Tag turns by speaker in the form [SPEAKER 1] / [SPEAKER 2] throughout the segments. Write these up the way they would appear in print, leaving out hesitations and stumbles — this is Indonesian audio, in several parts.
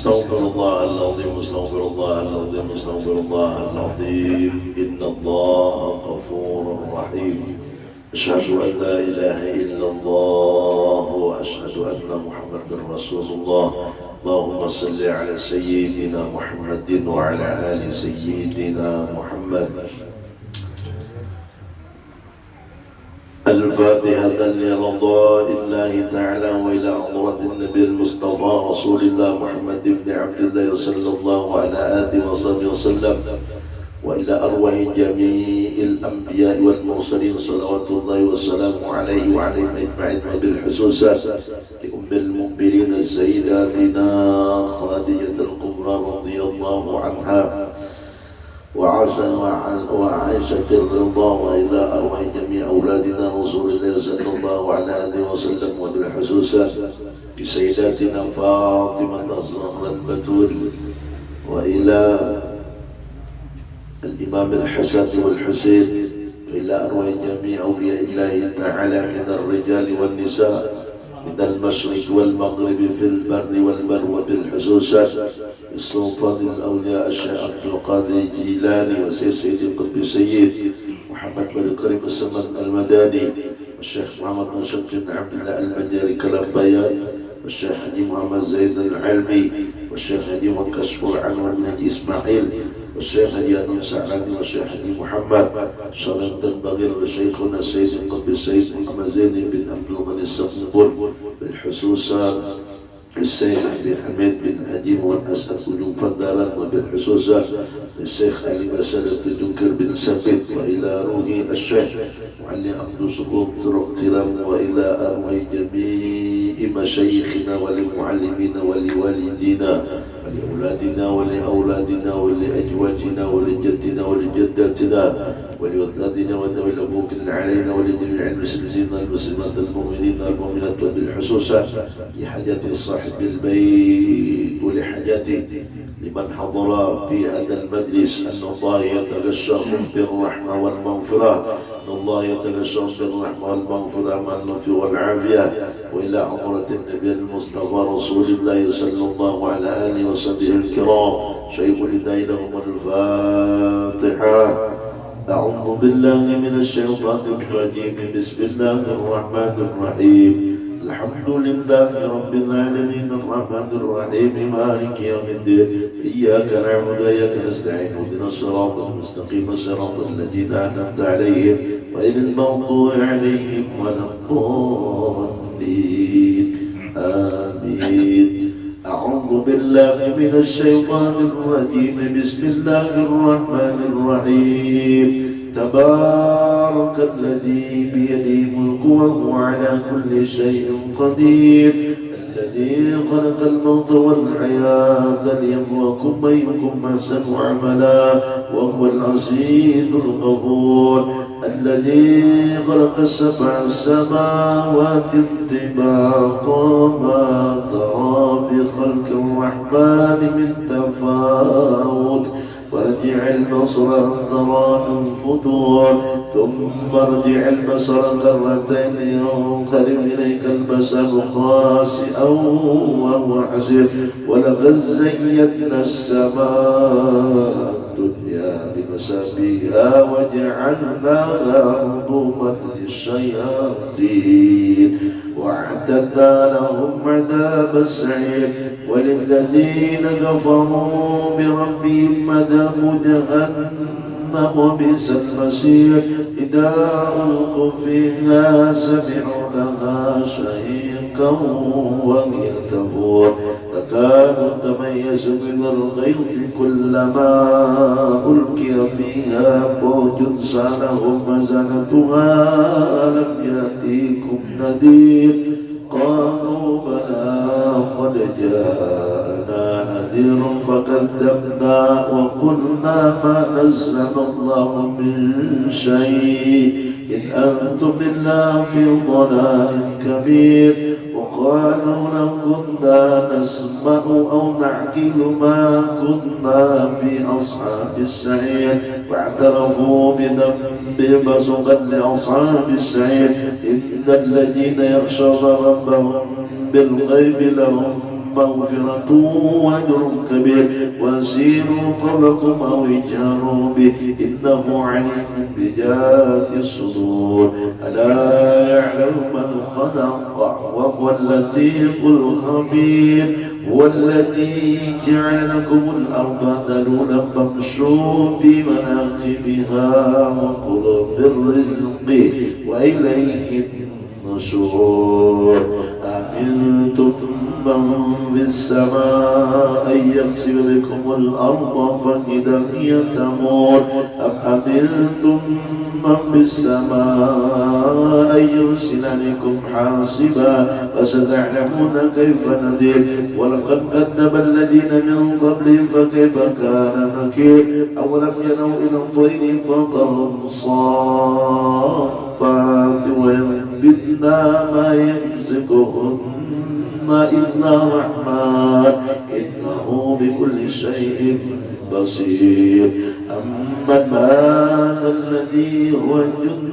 [SPEAKER 1] استغفر الله العظيم استغفر الله العظيم استغفر الله العظيم إن الله غفور رحيم أشهد أن لا إله إلا الله وأشهد أن محمدا رسول الله اللهم صل على سيدنا محمد وعلى آل سيدنا محمد الفاتحة لرضاء الله تعالى وإلى حضرة النبي المصطفى رسول الله محمد بن عبد الله صلى الله على آله وصحبه وسلم وإلى أرواح جميع الأنبياء والمرسلين صلوات الله وسلامه عليه وعليهم أجمعين وبالخصوص لأم المؤمنين سيداتنا خديجة الكبرى رضي الله عنها وعائشة الرضا وإلى أرواح جميع أولادنا رسول الله صلى الله عليه وسلم وبالخصوص لسيداتنا فاطمة الزهراء البتول وإلى الإمام الحسن والحسين وإلى أرواح جميع أولياء الله تعالى من الرجال والنساء من المشرق والمغرب في البر والبر وبالخصوص السلطان الأولياء الشيخ عبد القادر الجيلاني وسيد القطب السيد محمد بن كريم السمن المداني والشيخ محمد نشط بن عبد الله المجاري كلامبيان والشيخ حجي محمد زيد العلمي والشيخ حجي منكسفور عنوان بن إسماعيل والشيخ حجي أنون سعلاني والشيخ حجي محمد صلاة البغير وشيخنا السيد القطب السيد محمد زين بن عبد الغني السقنبول بالحصوص الشيخ أبي حميد بن حجيم والأسد بن فداران وبالخصوص الشيخ علي مسألة الدنكر بن ثابت وإلى روحي الشيخ وعلي عبد سقوط اغترام وإلى أرواح جميع مشايخنا ولمعلمين ولوالدينا ولأولادنا ولأولادنا ولأجواجنا ولجدنا ولجداتنا ولأولادنا ولذوي الأبوك علينا ولجميع المسلمين المسلمات المؤمنين المؤمنات وبالخصوص لحاجات صاحب البيت ولحاجات لمن حضر في هذا المجلس أن الله يتغشاهم بالرحمة والمغفرة أن الله يتغشاهم بالرحمة والمغفرة مع اللطف والعافية وإلى حضرة النبي المصطفى رسول الله صلى الله على آله وصحبه الكرام شيخ لله لهم الفاتحة. أعوذ بالله من الشيطان الرجيم بسم الله الرحمن الرحيم الحمد لله رب العالمين الرحمن الرحيم مالك يوم الدين إياك نعبد وإياك نستعين اهدنا الصراط المستقيم صراط الذين أنعمت عليهم غير المغضوب عليهم ولا الضالين آمين. أعوذ بالله من الشيطان الرجيم بسم الله الرحمن الرحيم تبارك الذي بيده ملك وهو على كل شيء قدير الذي خلق الموت والحياة ليبلوكم أيكم أحسن عملا وهو العزيز الغفور الذي خلق السبع السماوات طباقا ما ترى في خلق الرحمن من تفاوت وارجع البصر ترى من فطور ثم ارجع البصر كرتين ينقلب إليك البصر خاسئا وهو حسير ولقد زينا السماء الدنيا بمصابيح وجعلناها رجوما للشياطين وأعتدنا لهم عذاب السعير وللذين كفروا بربهم عذاب جهنم وبئس المصير إذا ألقوا فيها سمعوا لها شهيقا وهي تفور تكاد تميز من الغيظ كلما ألقي فيها فوج سألهم خزنتها ألم يأتيكم نذير قالوا بلى قد جاءنا نذير فكذبنا وقلنا ما نزل الله من شيء إن أنتم إلا في ضلال كبير وقالوا لو كنا نسمع أو نعقل ما كنا في أصحاب السعير واعترفوا بذنبهم فسوقا لأصحاب السعير إن الذين يخشون ربهم بالغيب لهم مغفرة وأجر كبير وأسيروا قولكم أو اجهروا به إنه عليم بذات الصدور ألا يعلم من خلق وهو اللطيف الخبير هو الذي جعل لكم الأرض ذلولا فامشوا في مناكبها وكلوا من رزقه وإليه النشور أأمنتم من في السماء أن يخسف بكم الأرض فإذا هي تمور أم أمنتم من في السماء أن يرسل عليكم حاصبا فستعلمون كيف نذير ولقد كذب الذين من قبلهم فكيف كان نكير أولم يروا إلى الطير فوقهم صافات وينبتنا ما يمسكهن إلا الرحمن إنه بكل شيء بصير أمن هذا الذي هو جند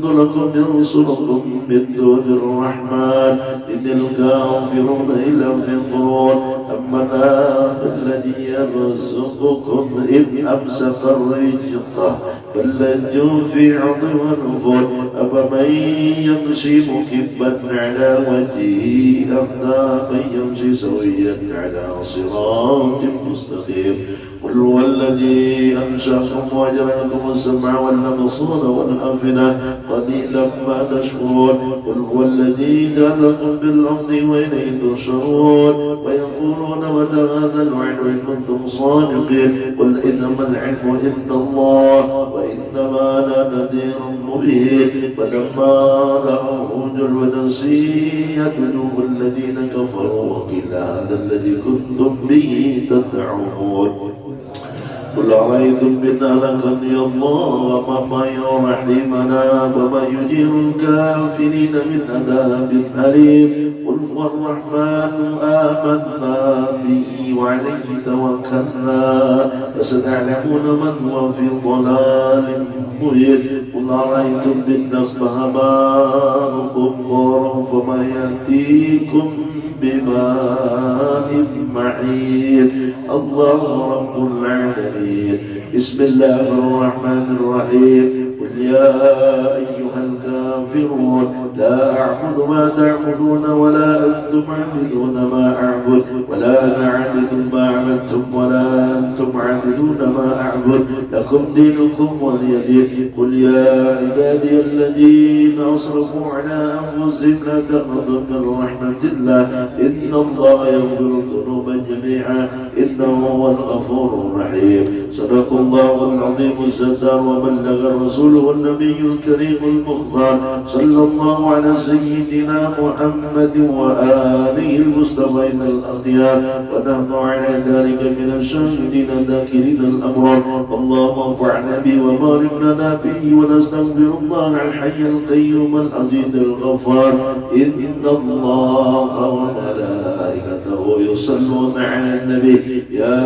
[SPEAKER 1] لكم ينصركم من دون الرحمن إن الكافرون إلا في غرور أمن هذا الذي يرزقكم إذ أمسك الرزق بل لجوا في عطب ونفور أفمن يمشي مكبا على وجهه أهدى من يمشي سويا على صراط مستقيم قل هو الذي أنشأكم وجعلكم السمع والأبصار والأفئدة قليلا ما تشكرون قل هو الذي جعلكم بالأرض وإليه تحشرون ويقولون متى هذا الوعد إن كنتم صادقين قل إنما العلم عند الله وإنما أنا نذير مبين فلما رأوه جلوة سيئت وجوه الذين كفروا وقيل هذا الذي كنتم به تدعون قل أرأيتم إن أهلكني الله ومن رحمنا فمن يجير الكافرين من عذاب أليم قل هو الرحمن آمنا به وعليه توكلنا فستعلمون من هو في ضلال مبين قل أرأيتم إن أصبح ماؤكم غورا فما يأتيكم بماء معين الله رب العالمين بسم الله الرحمن الرحيم قل يا أيها الكافرون لا أعبد ما تعبدون ولا أنتم عابدون ما أعبد ولا أنا عابد ما عبدتم ولا أنتم عابدون ما أعبد لكم دينكم ولي دين قل يا عبادي الذين أسرفوا على أنفسهم لا تقنطوا من رحمة الله إن الله يغفر الذنوب جميعا إنه هو الغفور الرحيم صدق الله العظيم الستار وبلغ الرسول والنبي الكريم المختار صلى الله على سيدنا محمد وآله المصطفين الأخيار ونحن على ذلك من الشاهدين الذاكرين الأبرار اللهم انفعنا به وبارك لنا به ونستغفر الله الحي القيوم العزيز الغفار إن الله وملائكته يصلون على النبي يا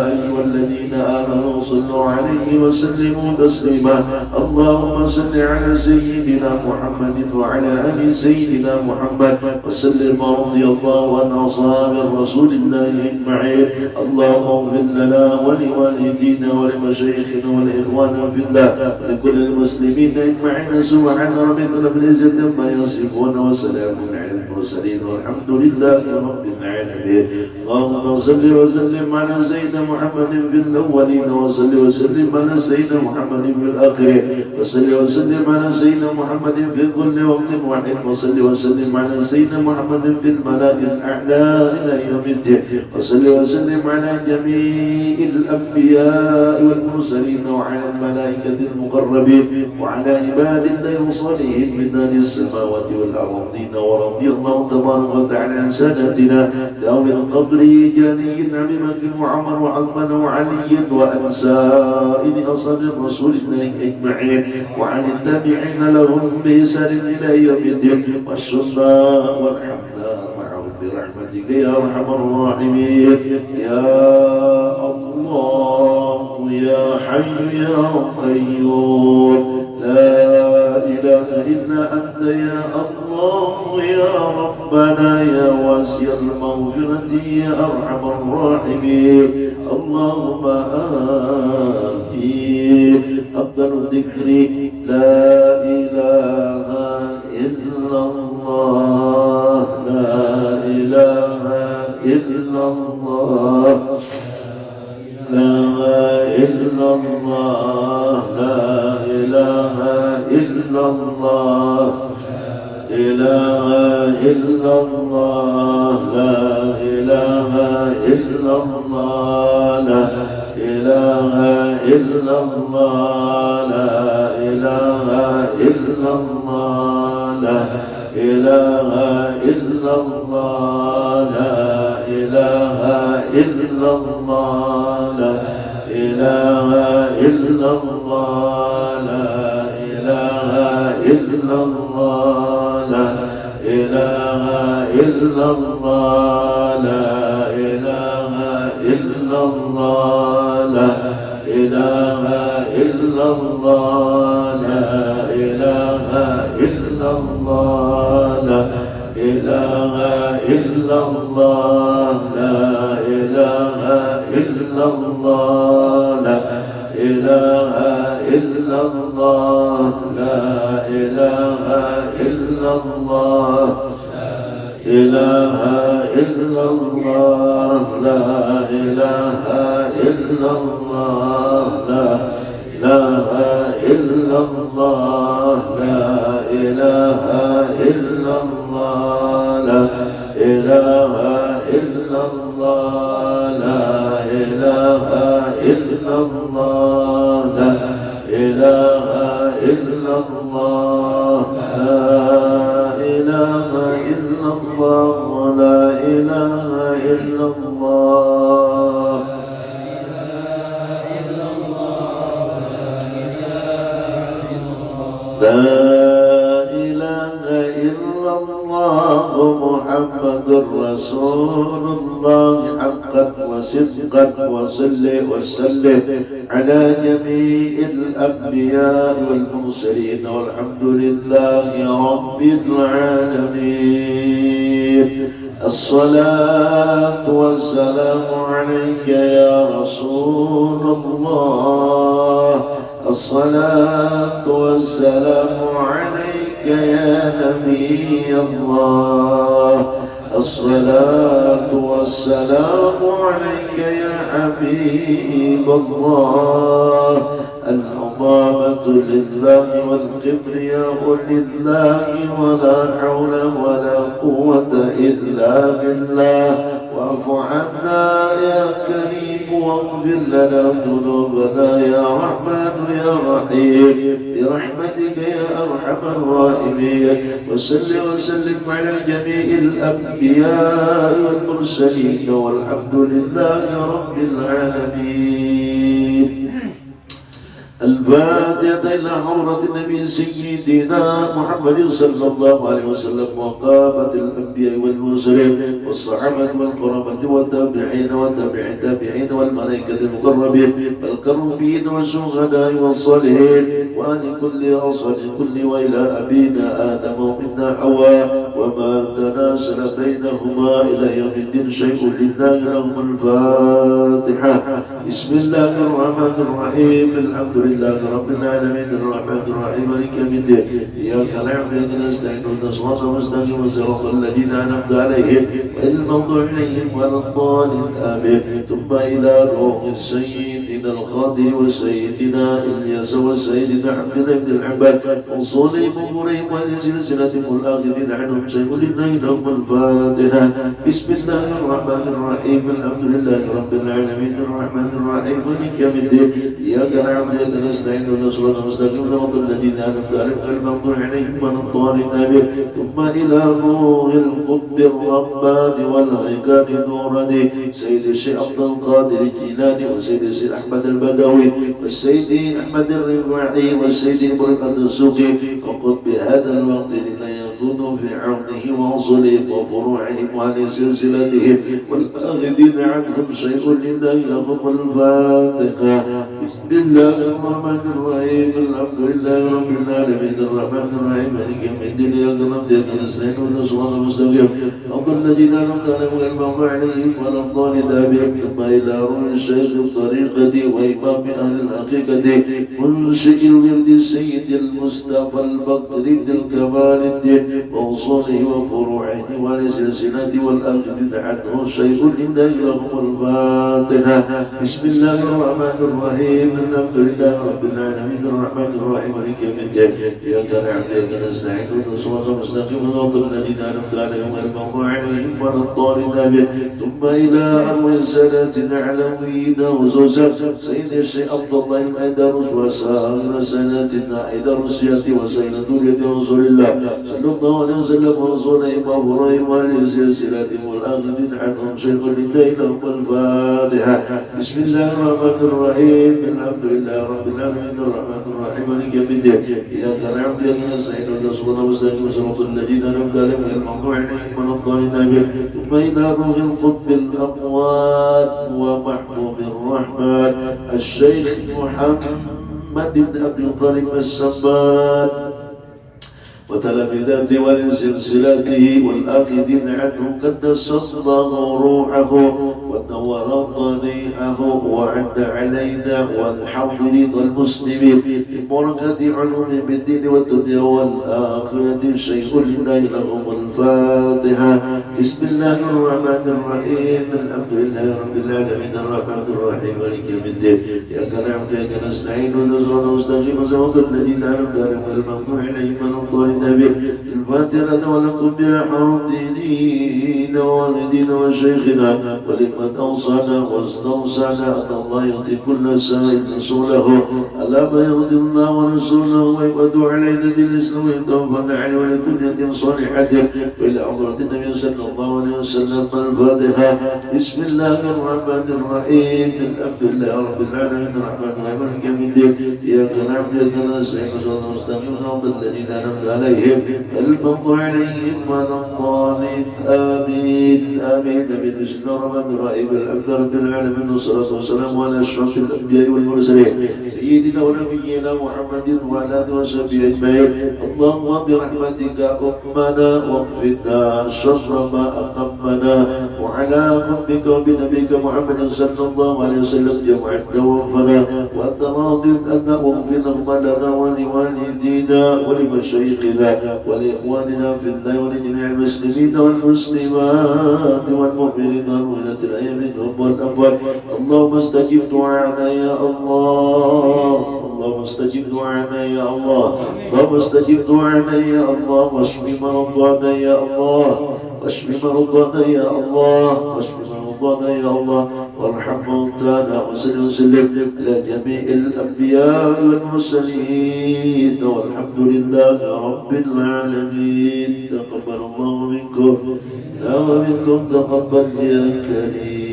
[SPEAKER 1] أيها الذين آمنوا صلوا عليه وسلموا تسليما اللهم صل على سيدنا محمد وعلى آل سيدنا محمد وسلم رضي الله عن أصحاب رسول الله أجمعين اللهم اغفر لنا ولوالدينا ولمشايخنا ولإخواننا في الله ولكل المسلمين أجمعين سبحان ربك رب العزة عما يصفون وسلام على المرسلين والحمد لله رب العالمين اللهم صل وسلم على سيدنا محمد في الأولين وصل وسلم على سيدنا محمد في الآخرين وصل وسلم على سيدنا محمد في كل وقت واحد وصل وسلم على سيدنا محمد في الملأ الأعلى إلى يوم الدين وصل وسلم على جميع الأنبياء والمرسلين وعلى الملائكة المقربين وعلى عباد الله الصالحين من أهل السماوات والأرضين ورضي الله تبارك وتعالى عن سادتنا داوود القبري جاني أبي بكر وعمر وعثمان وعلي وعن سائر أصحاب رسول الله أجمعين وعن التابعين لهم بإحسان إلى يوم الدين والسنة والحمد معهم برحمتك يا أرحم الراحمين يا الله يا حي يا قيوم لا إله إلا أنت يا الله يا ربنا يا واسع المغفرة برحمتك يا أرحم الراحمين. اللهم آمين. أفضل الذكر لا إله إلا الله، لا إله إلا الله، لا إلا الله، لا إله إلا الله، إله إلا الله، لا إله إلا الله، لا إله إلا الله، لا إله إلا الله، لا إله إلا الله، لا إله إلا الله، لا إله إلا الله، لا إله إلا الله، لا إله إلا الله، لا إله إلا الله، لا إله إلا الله، لا إله إلا الله، لا إله إلا الله، لا إله إلا الله، لا إله إلا الله، لا إله إلا الله، إله إلا الله، لا إله إلا الله، لا إله إلا الله، لا إله إلا الله، لا إله إلا الله، لا إله إلا الله، لا إله إلا الله، لا إله إلا الله، لا إله إلا الله. لا إله إلا الله محمد رسول الله حقا وصدقا. وصل وسلم على جميع الأنبياء والمرسلين والحمد لله رب العالمين. الصلاة والسلام عليك يا رسول الله، الصلاة والسلام عليك يا نبي الله، الصلاة والسلام عليك يا حبيب الله. العظامة لله والكبرياء لله ولا حول ولا قوة إلا بالله. واعف عنا يا كريم واغفر لنا ذنوبنا يا رحمن يا رحيم برحمتك يا أرحم الراحمين. وصل وسلم على جميع الأنبياء والمرسلين والحمد لله رب العالمين. الفاتحة إلى حضرة النبي سيدنا محمد صلى الله عليه وسلم وقامة الأنبياء والمرسلين والصحابة والقرابة والتابعين وتابع التابعين والملائكة المقربين والقربين والشهداء والصالحين وآل كل أصحاب كل وإلى أبينا آدم ومنا حواء وما تناسل بينهما إلى يوم الدين شيء لله لهم الفاتحة. بسم الله الرحمن الرحيم. الحمد لله رب العالمين الرحمن الرحيم مالك يوم الدين. إياك نعبد وإياك نستعين اهدنا الصراط المستقيم صراط الذين أنعمت عليهم غير المغضوب عليهم ولا الضالين آمين. ثم إلى روح سيدنا الخادم وسيدنا إلياس وسيدنا حمد بن العباد وصولهم أمورهم ولسلسلتهم الآخذين عنهم شيء لله لهم الفاتحة. بسم الله الرحمن الرحيم. الحمد لله رب العالمين الرحمن الرحيم مالك يوم الدين. إياك نعبد وإياك نستعين اهدنا الصراط المستقيم صراط الذين أنعمت عليهم غير المغضوب عليهم ولا الضالين آمين. ثم إلى روح القطب الرباني والهيكل نوراني سيد الشيخ عبد القادر الجيلاني وسيد الشيخ أحمد البدوي والسيد أحمد الرفاعي والسيد إبراهيم الدسوقي وقطب هذا الوقت لنا يكونوا في عرضه وأصولهم وفروعهم وعن سلسلتهم والآخذين عنهم شيء لله لهم الفاتحة. بسم الله الرحمن الرحيم الحمد لله رب العالمين الرحمن الرحيم مالك يوم الدين إياك نعبد وإياك نستعين اهدنا الصراط المستقيم صراط الذين أنعمت عليهم غير المغضوب عليهم ولا الضالين. ثم إلى روح الشيخ الطريقة وإمام أهل الحقيقة منشئ الورد السيد المصطفى البكر بن الكمال الدين وأصوله وفروعه وعن سلسلته والآخذين عنه شيء لله لهم الفاتحة. بسم الله الرحمن الرحيم الحمد لله رب العالمين الرحمن الرحيم مالك يوم الدين إياك نعبد وإياك نستعين اهدنا الصراط المستقيم صراط الذين أنعمت عليهم غير المغضوب عليهم ولا الضالين. ثم إلى أرواح ساداتنا علويين وزوجات سيد الشيخ عبد الله الأيدرس وسائر ساداتنا أيدرسيات وسائر ذرية رسول الله صلى الله عليه وسلم ورسوله إمام إبراهيم وعلى سلسلتهم والآخذين عنهم شيخ لله لهم الفاتحة. بسم الله الرحمن الرحيم الحمد لله رب العالمين الرحمن الرحيم مالك يوم الدين إياك نعبد وإياك نستعين اهدنا الصراط المستقيم صراط الذين أنعمت عليهم غير المغضوب عليهم ولا الضالين. ثم إلى روح القطب الأقوات ومحبوب الرحمن الشيخ محمد بن عبد الطريق السمان وتلامذاته ولسلسلاته والآخذين عنه قدس الله روحه ونور ضريحه وعد علينا والحاضرين والمسلمين ببركة علوم بالدين والدنيا والآخرة شيء لله لهم الفاتحة. بسم الله الرحمن الرحيم الحمد لله رب العالمين الرحمن الرحيم مالك يوم الدين إياك نعبد وإياك نستعين اهدنا الصراط المستقيم صراط الذين أنعمت عليهم غير المغضوب عليهم ولا الضالين. الفاتحة ولكم يا حاضرين والدين وشيخنا ولمن أوصانا واستوصانا أن الله يعطي كل سائل رسوله ألا ما يرضي الله ورسوله ويبدو علينا دين الإسلام ويتوفنا عليه ولكل يد صالحة وإلى حضرة النبي صلى الله عليه وسلم الفاتحة. بسم الله الرحمن الرحيم الحمد لله رب العالمين الرحمن الرحيم مالك يوم الدين إياك نعبد وإياك نستعين صراط المستقيم صراط الذين أنعمت عليهم المغضوب عليهم ولا الضالين. آمين آمين آمين. بسم الله الرحمن الرحيم الحمد لله رب العالمين والصلاة والسلام على أشرف الأنبياء والمرسلين سيدنا ونبينا محمد وعلى آله وصحبه أجمعين. اللهم برحمتك أمنا واغفرنا شر ما أخمنا وعلى حبك وبنبيك محمد صلى الله عليه وسلم جمعا توفنا وأنت راض أن واغفر لنا لنا ولوالدينا ولمشايخنا ولإخواننا في الله ولجميع المسلمين والمسلمات والمؤمنين والمؤمنات الأيام والأموات. اللهم استجب دعاءنا يا الله اللهم استجب دعاءنا يا الله اللهم استجب دعاءنا يا الله واشف مرضانا يا الله واشف مرضانا يا الله واشف مرضانا يا الله وارحم موتانا وسلم وسلم على جميع الأنبياء والمرسلين والحمد لله رب العالمين. تقبل الله منكم ومنكم تقبل يا كريم.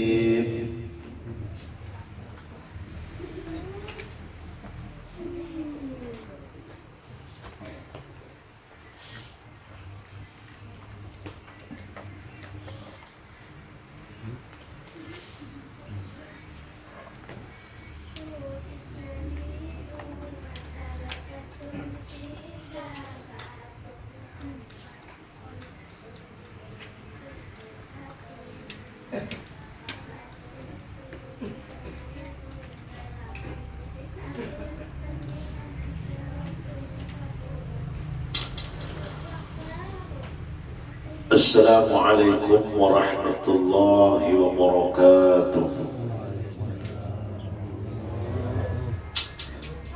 [SPEAKER 1] السلام عليكم ورحمة الله وبركاته.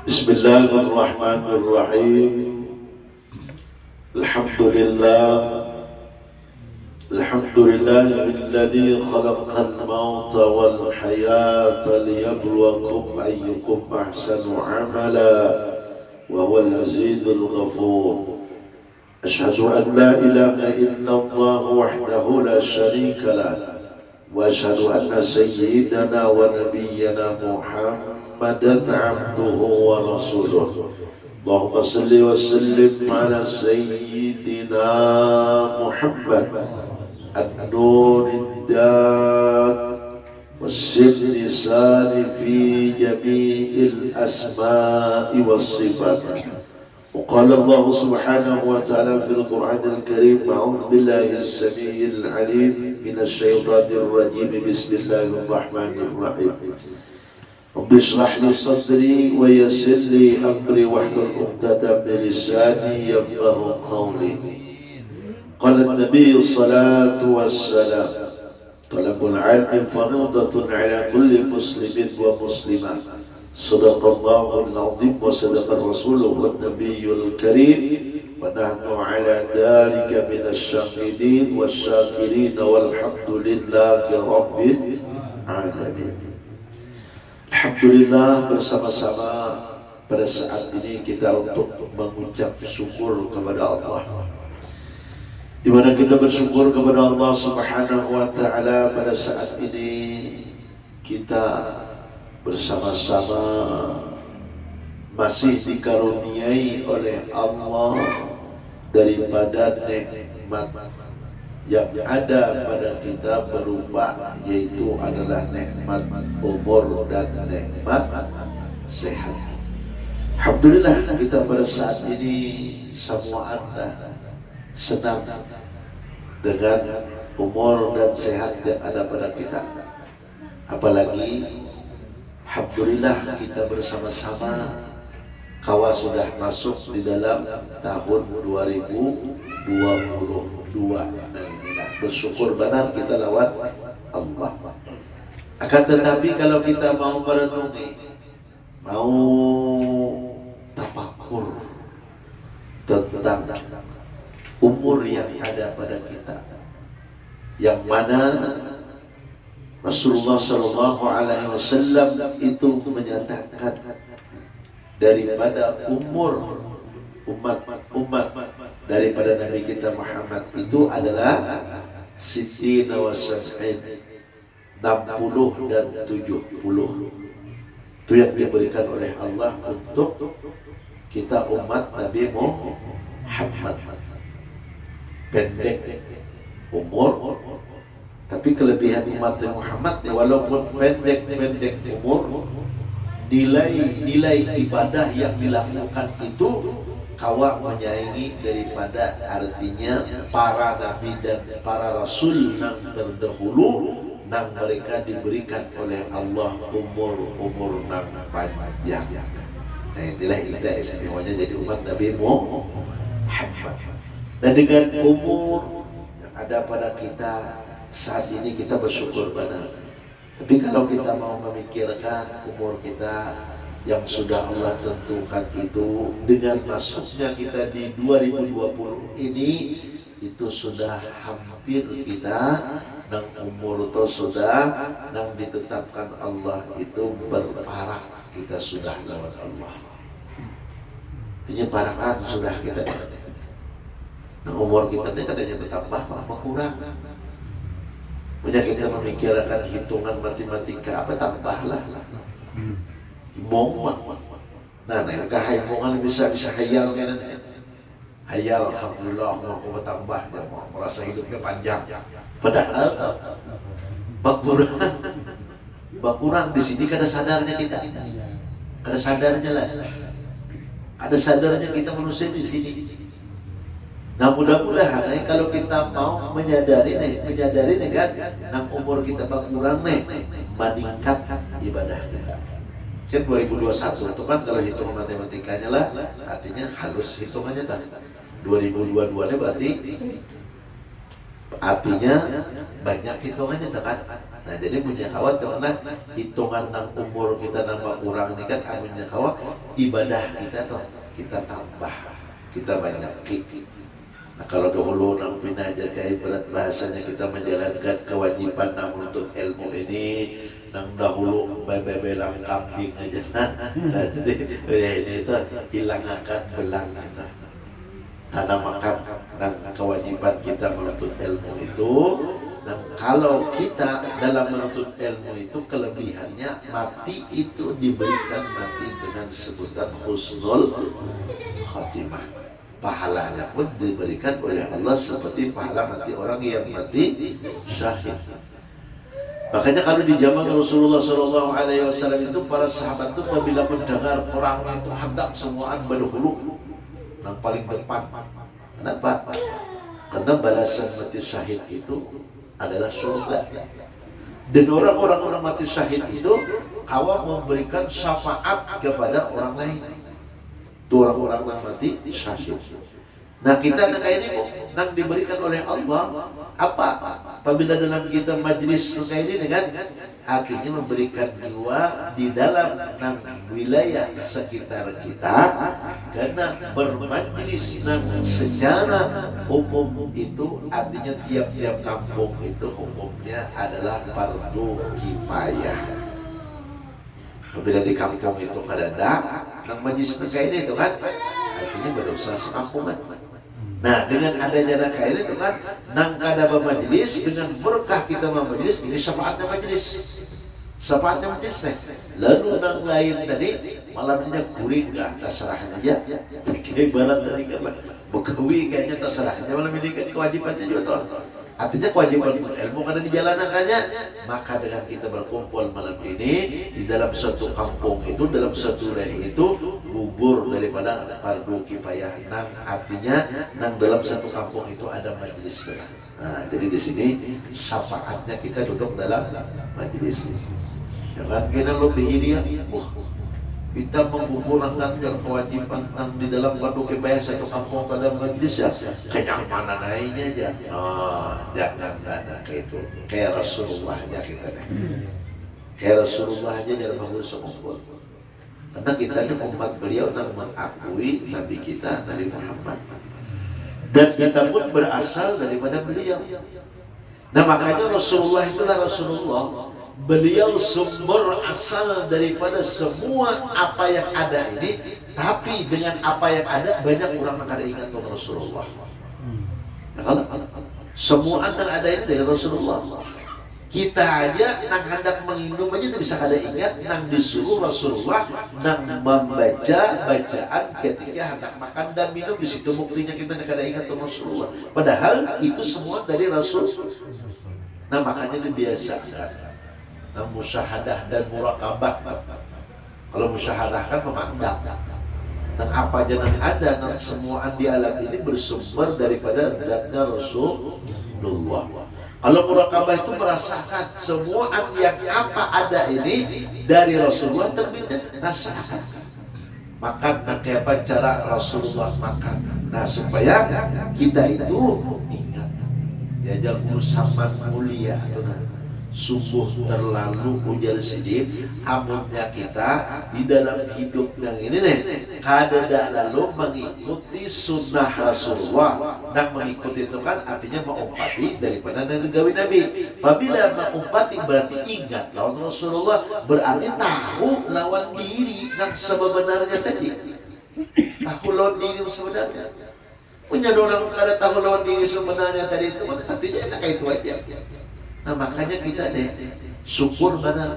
[SPEAKER 1] بسم الله الرحمن الرحيم الحمد لله الذي خلق الموت والحياة ليبلوكم أيكم أحسن عملا وهو العزيز الغفور. أشهد أن لا إله إلا الله وحده لا شريك له وأشهد أن سيدنا ونبينا محمدا عبده ورسوله اللهم صل وسلم على سيدنا محمد النور الدار والسر الساري في جميع الأسماء والصفات. وقال الله سبحانه وتعالى في القرآن الكريم: أعوذ بالله السميع العليم من الشيطان الرجيم، بسم الله الرحمن الرحيم. رب اشرح لي صدري ويسر لي أمري واحلل عقدة من لساني يفقهوا قولي. قال النبي الصلاة والسلام: طلب العلم فريضة على كل مسلم ومسلمة. صدق الله العظيم وصدق رسوله النبي الكريم، ونحن على ذلك من الشاهدين والشاكرين والحمد لله رب العالمين. Alhamdulillah, bersama-sama pada saat ini kita untuk mengucap syukur kepada Allah, di mana kita bersyukur kepada Allah Subhanahu wa taala pada saat ini kita bersama-sama masih dikaruniai oleh Allah daripada nikmat yang ada pada kita berupa, yaitu adalah nikmat umur dan nikmat sehat. Alhamdulillah, kita pada saat ini semua Anda senang dengan umur dan sehat yang ada pada kita. Apalagi alhamdulillah kita bersama-sama kawa sudah masuk di dalam tahun 2022. Nah, bersyukur benar kita lawan Allah. Akan tetapi kalau kita mau merenungi, mau tafakur tentang umur yang ada pada kita, yang mana Rasulullah Shallallahu Alaihi Wasallam itu menyatakan daripada umur umat daripada Nabi kita Muhammad itu adalah Sittina wa Sab'in, 60 dan 70. Itu yang diberikan oleh Allah untuk kita umat Nabi Muhammad. Pendek umur, tapi kelebihan umat Nabi Muhammad walaupun pendek umur, nilai ibadah yang dilakukan itu kawa menyaingi daripada artinya para nabi dan para rasul yang terdahulu, yang mereka diberikan oleh Allah umur yang panjang. Nah, inilah kita istimewanya jadi umat Nabi Muhammad. Dan dengan umur yang ada pada kita saat ini kita bersyukur benar. Tapi kalau kita mau memikirkan umur kita yang sudah Allah tentukan itu, dengan masuknya kita di 2020 ini, itu sudah hampir kita nang umur itu sudah nang ditetapkan Allah itu berparah, kita sudah lawan Allah. Artinya parakan sudah kita. Nang umur kita ini kadangnya bertambah apa kurang. Banyak kita memikirkan hitungan matematika apa tambahlah. Mong, nah, kahaymongan bisa hayal kan? Hayal, alhamdulillah mau tambah, mau merasa hidupnya panjang. Padahal bakurang di sini kada sadarnya kita, kada sadarnya lah, ada sadarnya kita manusia di sini. Nah, mudah-mudahan kalau kita mau menyadari nih kan, nang umur kita berkurang nih, meningkat ibadah kita. Kan 2021 itu kan kalau hitung matematikanya lah, artinya halus hitungannya tak. 2022 ini berarti artinya banyak hitungannya tak kan. Nah, jadi punya kawat karena hitungan nang umur kita nambah kurang ini kan punya kawat ibadah kita tuh kita tambah, kita banyak. Nah, kalau dahulu nang binaja kayak berat bahasanya kita menjalankan kewajiban nang menuntut ilmu ini, nang dahulu bebelang kambing aja. Nah, jadi ini itu hilang akan belang kita. Karena makan dan kewajiban kita menuntut ilmu itu Nah, kalau kita dalam menuntut ilmu itu kelebihannya mati itu diberikan mati dengan sebutan husnul khatimah. Pahalanya pun diberikan oleh Allah seperti pahala mati orang yang mati syahid. Makanya kalau di zaman Rasulullah SAW itu para sahabat itu apabila mendengar perang itu hendak semuaan berdahulu yang paling depan. Kenapa? Karena balasan mati syahid itu adalah surga. Dan orang-orang mati syahid itu kawan memberikan syafaat kepada orang lain. Itu orang-orang yang mati syahid. Nah kita kayak ini nang diberikan oleh Allah apa? Apabila dalam kita majlis kayak ini kan akhirnya memberikan jiwa di dalam nang wilayah sekitar kita karena bermajlis nang secara umum itu artinya tiap-tiap kampung itu hukumnya adalah fardu kifayah. Apabila di kampung itu kada ada nang majlis kayak ini itu kan artinya berdosa sekampungan. Nah dengan adanya kain itu kan nang kada bermajlis dengan berkah kita bermajlis ini syafaatnya majlis. Syafaatnya majlis. Lalu nang lain tadi malamnya kuring dah terserahnya aja. Kayak barat tadi kan begawi kayaknya terserahnya malam ini kan kewajibannya juga toh. Artinya kewajiban ilmu karena di jalanan maka dengan kita berkumpul malam ini di dalam satu kampung itu dalam satu daerah itu gugur daripada fardu kifayah nang artinya nang dalam satu kampung itu ada majelis. Nah, jadi di sini syafaatnya kita duduk dalam majelis. Jangan kena lebih dia. Kita mengukurkan yang kewajiban yang di dalam fardu kifayah satu kampung pada majelis ya kenyamanan lainnya aja. Jangan kayak itu. Kayak Rasulullah aja kita deh. Kayak Rasulullah aja jangan mengurus kumpul. Karena kita ini umat beliau yang mengakui Nabi kita Nabi Muhammad. Dan kita pun berasal daripada beliau. Nah makanya Rasulullah itulah Rasulullah. Beliau sumber asal daripada semua apa yang ada ini, tapi dengan apa yang ada banyak orang yang ada ingat tentang Rasulullah. Ya kan? Semua yang ada ini dari Rasulullah. Kita aja nang hendak menginum aja tidak bisa kada ingat nang disuruh Rasulullah nang membaca bacaan ketika hendak makan dan minum di situ buktinya kita kada ingat tentang Rasulullah. Padahal itu semua dari Rasul. Nah makanya dibiasakan. Nah, musyahadah dan muraqabah. Kalau musyahadah kan memandang. Dan apa aja yang ada, dan semua di alam ini bersumber daripada zatnya Rasulullah. Kalau muraqabah itu merasakan semua yang apa ada ini dari Rasulullah terbitnya rasakan. Makan pakai apa cara Rasulullah makan. Nah supaya kita itu ingat. Diajak usapan mulia itu sungguh terlalu ujar sedih amunnya kita di dalam hidup yang ini nih kada lalu mengikuti sunnah Rasulullah. Dan mengikuti itu kan artinya mengumpati daripada negawi Nabi. Apabila mengumpati berarti ingat lawan Rasulullah, berarti tahu lawan diri yang sebenarnya tadi. Tahu lawan diri sebenarnya. Punya orang kada tahu lawan diri sebenarnya tadi itu artinya enak kayak itu aja. Nah makanya kita deh syukur mana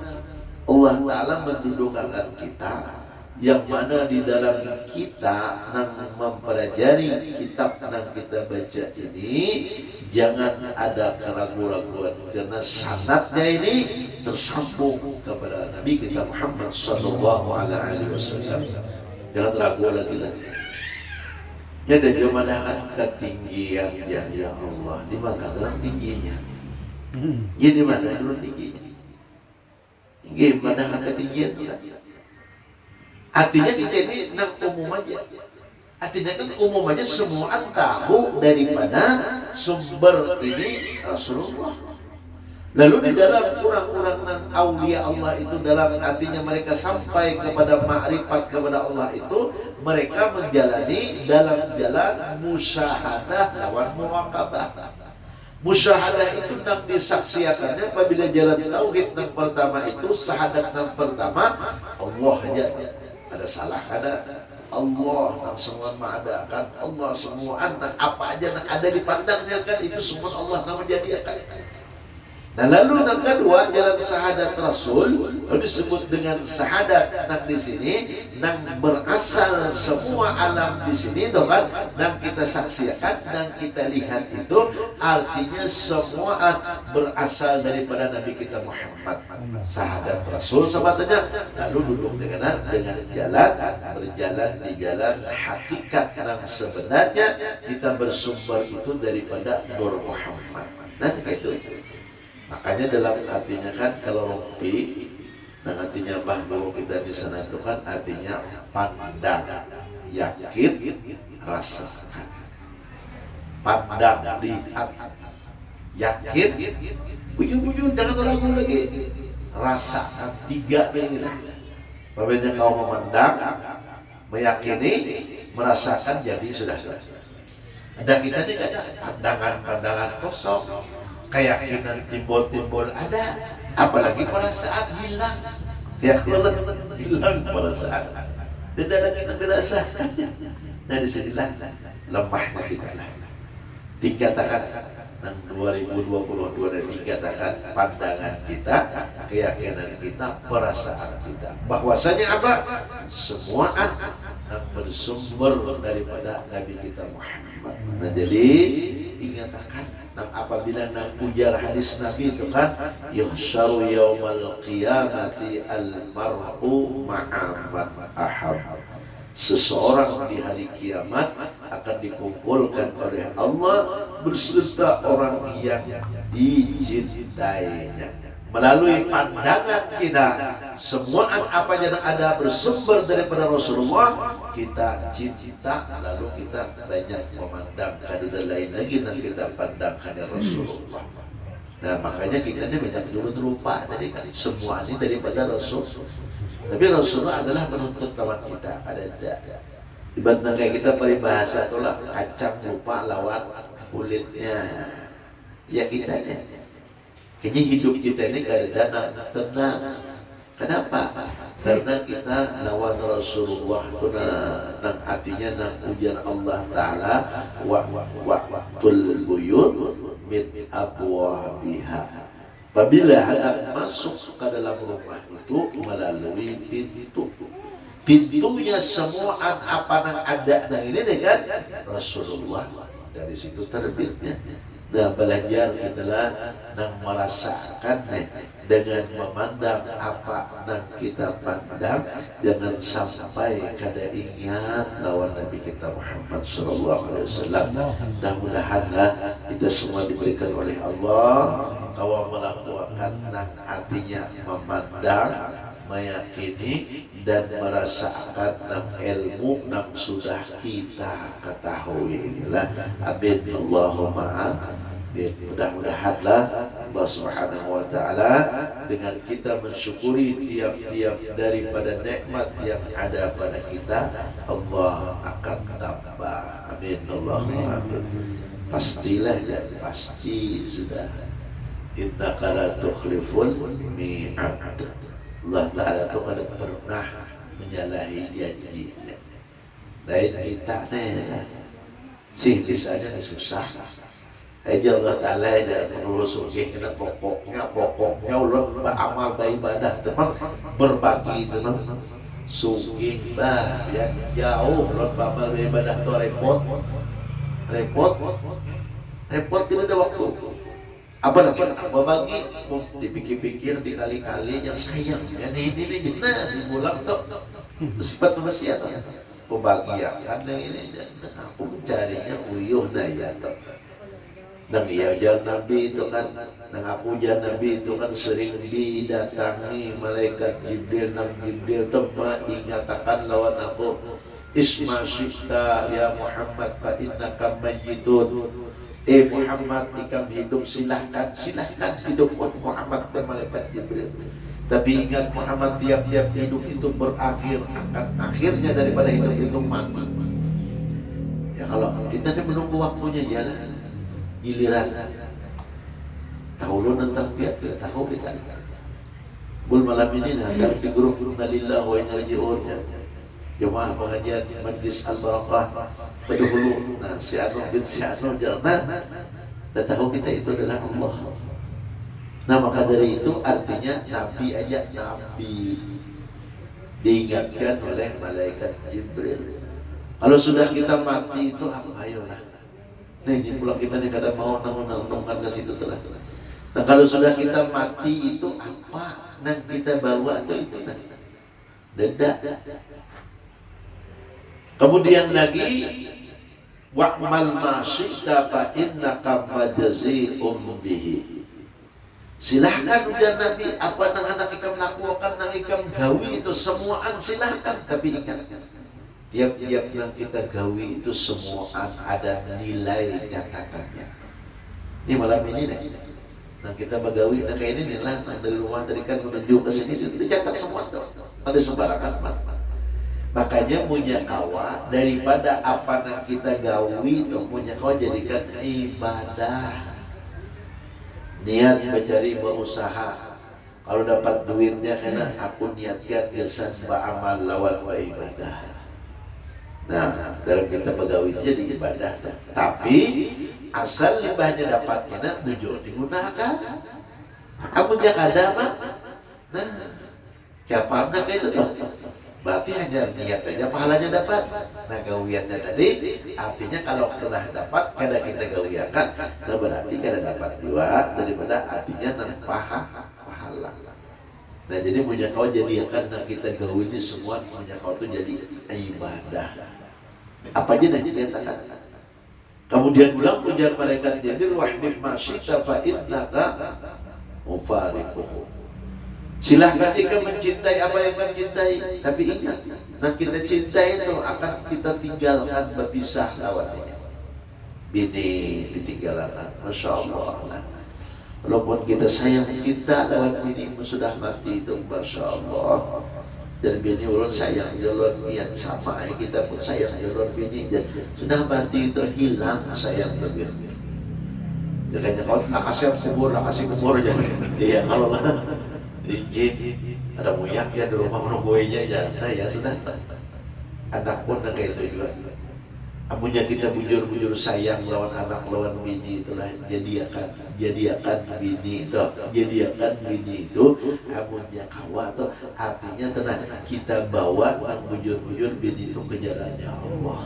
[SPEAKER 1] Allah Ta'ala mendudukkan kita yang mana di dalam kita nang mempelajari kitab nang kita baca ini jangan ada keraguan-raguan karena sanadnya ini tersambung kepada Nabi kita Muhammad Sallallahu Alaihi Wasallam. Jangan ragu lagi lah. Ya dan jumadakan ketinggian ya Allah di mana orang tingginya. Jadi mana dulu tingginya? Gimana ketinggian kita? Artinya kita ini nak umum aja. Artinya kan umum aja semua tahu daripada sumber ini Rasulullah. Lalu di dalam orang-orang aulia Allah itu dalam artinya mereka sampai kepada makrifat kepada Allah itu mereka menjalani dalam jalan musyahadah lawan muraqabah. Musyahadah itu nang disaksiakannya apabila jalan tauhid nang pertama itu syahadat nang pertama Allah aja ada salah kada Allah nang semua ada kan Allah semua nang apa aja nang ada dipandangnya kan itu semua Allah nang menjadikan. Nah lalu yang kedua jalan syahadat Rasul disebut dengan syahadat nang di sini nang berasal semua alam di sini tuh kan nang kita saksikan nang kita lihat itu artinya semua berasal daripada Nabi kita Muhammad. Syahadat Rasul sebetulnya lalu duduk dengan jalan berjalan di jalan hakikat nang sebenarnya kita bersumber itu daripada Nur Muhammad. Dan kayak itu. Makanya dalam artinya kan kalau rompi, nah artinya bahwa kita di sana itu kan artinya pandang, yakin, rasakan. Pandang, lihat, yakin, bujur-bujur jangan ragu lagi. Rasakan tiga ini. Apabila kau memandang, meyakini, merasakan jadi sudah. Ada kita ini ada pandangan-pandangan kosong. Keyakinan timbul-timbul ada, apalagi perasaan hilang. Ya kalau hilang perasaan, tidak lagi dirasakan. Nah disinilah lemahnya kita lah. Dikatakan 2022 dan dikatakan pandangan kita, keyakinan kita, perasaan kita. Bahwasanya apa? Semua yang bersumber daripada Nabi kita Muhammad. Nah jadi ingatakan apabila nak ujar hadis Nabi itu kan yuhsyaru yaumal qiyamati al-mar'u ma'aman ahab. Seseorang di hari kiamat akan dikumpulkan oleh Allah berserta orang yang dicintainya. Melalui pandangan kita, semua apa yang ada bersumber daripada Rasulullah kita cinta, lalu kita banyak memandang kada lain lagi dan kita pandang hanya Rasulullah. Nah makanya kita ini banyak dulu lupa dari kan semua ini daripada Rasul. Tapi Rasulullah adalah menuntut lawan kita, ada tidak? Dibanding kayak kita peribahasa itulah kacang lupa lawan kulitnya. Ya kita ini. Kayaknya hidup kita ini keadaan tenang. Kenapa? Karena kita lawan Rasulullah itu nang hatinya nang ujar Allah Ta'ala waqtul buyut min abwabiha. Apabila hendak masuk ke dalam rumah itu melalui pintu. Pintunya semua apa yang ada dan ini kan Rasulullah. Dari situ terbitnya. Nah belajar itulah nang merasakan dengan memandang apa yang kita pandang, jangan sampai kada ingat lawan Nabi kita Muhammad sallallahu alaihi wasallam. Mudah-mudahanlah kita semua diberikan oleh Allah kawal melakukan nang hatinya memandang, meyakini dan merasakan nang ilmu nang sudah kita ketahui inilah. Amin Allahumma amin. Mudah-mudahanlah Allah Subhanahu wa taala dengan kita mensyukuri tiap-tiap daripada nikmat yang ada pada kita, Allah akan tambah. Amin Allahumma amin. Pastilah ya, pasti sudah. Innaka la tukhliful mi'ad. Allah Ta'ala itu kada pernah menyalahi janji. Lain kita sih saja susah. Aja Allah Ta'ala ada perlu sugih kena pokoknya ulun beramal beribadah teman berbagi teman sugih bah yang jauh ulun beramal beribadah tu repot tidak ada waktu. Apa lagi berbagi dipikir-pikir dikali-kali yang sayang ya ini jenah dibulang tuh sifat manusia tuh pembagian yang ini aku mencarinya uyuh daya tuh. Nang iya jar Nabi itu kan nang aku jar Nabi itu kan sering didatangi malaikat Jibril. Nang Jibril tuh ingatakan lawan aku isma syikta ya Muhammad fa innaka mayyitun. Muhammad ikam hidup silahkan hidup Muhammad dan malaikat Jibril. Tapi ingat Muhammad tiap-tiap hidup itu berakhir akan akhirnya daripada hidup itu mati. Ya kalau kita ini menunggu waktunya jalan giliran tahu lu tentang pihak tidak tahu kita bul malam ini ada di grup Innalillahi wa inna ilaihi raji'un jemaah pengajian Majlis Al-Barakah pendahulu. Nah si Anu bin si Anu jangan dan tahu kita itu adalah Allah. Nah maka dari itu artinya Nabi aja Nabi diingatkan oleh malaikat Jibril. Kalau sudah kita mati itu apa? Ayolah. Nah ini pula kita nih kadang mau nongkan ke situ telah. Nah kalau sudah kita mati itu apa? Nah kita bawa itu nah. Deda. Kemudian lagi wa'mal ma syi'ta fa innaka majzi'un bihi. Silahkan ujar Nabi apa nang anak ikam lakukan nang ikam gawi itu semuaan silahkan, tapi ingat tiap-tiap yang kita gawi itu semuaan ada nilai catatannya. Ini malam ini nih nah kita bagawi nah kayak ini nilai nah, dari rumah tadi kan menuju ke sini itu catat semua tuh ada sembarangan mah. Makanya punya kawa daripada apa nang kita gawi itu punya kawa jadikan ibadah. Niat mencari berusaha. Kalau dapat duitnya karena aku niatkan gesan ba'amal lawan wa ibadah. Nah dalam kita pegawai itu jadi ibadah. Tapi asal libahnya dapatnya nah bujur digunakan. Kamu jangan ada apa? Nah siapa nak itu tuh? Berarti hanya niat aja pahalanya dapat. Nah gawiannya tadi artinya kalau telah dapat kada kita gawiakan, nah berarti kada dapat juga daripada artinya nang pahala. Nah jadi punya kau jadi akan nah kita gawi ini semua punya kau tuh jadi ibadah. Apa aja dah dikatakan. Kemudian ulang ujar malaikat Jibril wahbib masyita fa innaka mufariquhu. Silahkan jika mencintai apa yang kamu cintai, tapi ingat, nah kita cintai itu akan kita tinggalkan berpisah lawannya. Bini ditinggalkan, masya Allah. Nah, walaupun kita sayang cinta lawan bini sudah mati itu, masya Allah. Dan bini ulun sayang jalan yang sama, kita pun sayang jalan bini. Dan sudah mati itu hilang sayang bini. Jangan kalau nakasih kubur aja. Iya kalau ada muyak ya di rumah menungguinya ya, nah ya sudah anak pun kayak itu juga. Amunya kita bujur sayang lawan anak lawan bini itulah jadiakan bini itu amunya kawa atau artinya tenang kita bawa bujur bini itu ke jalannya Allah.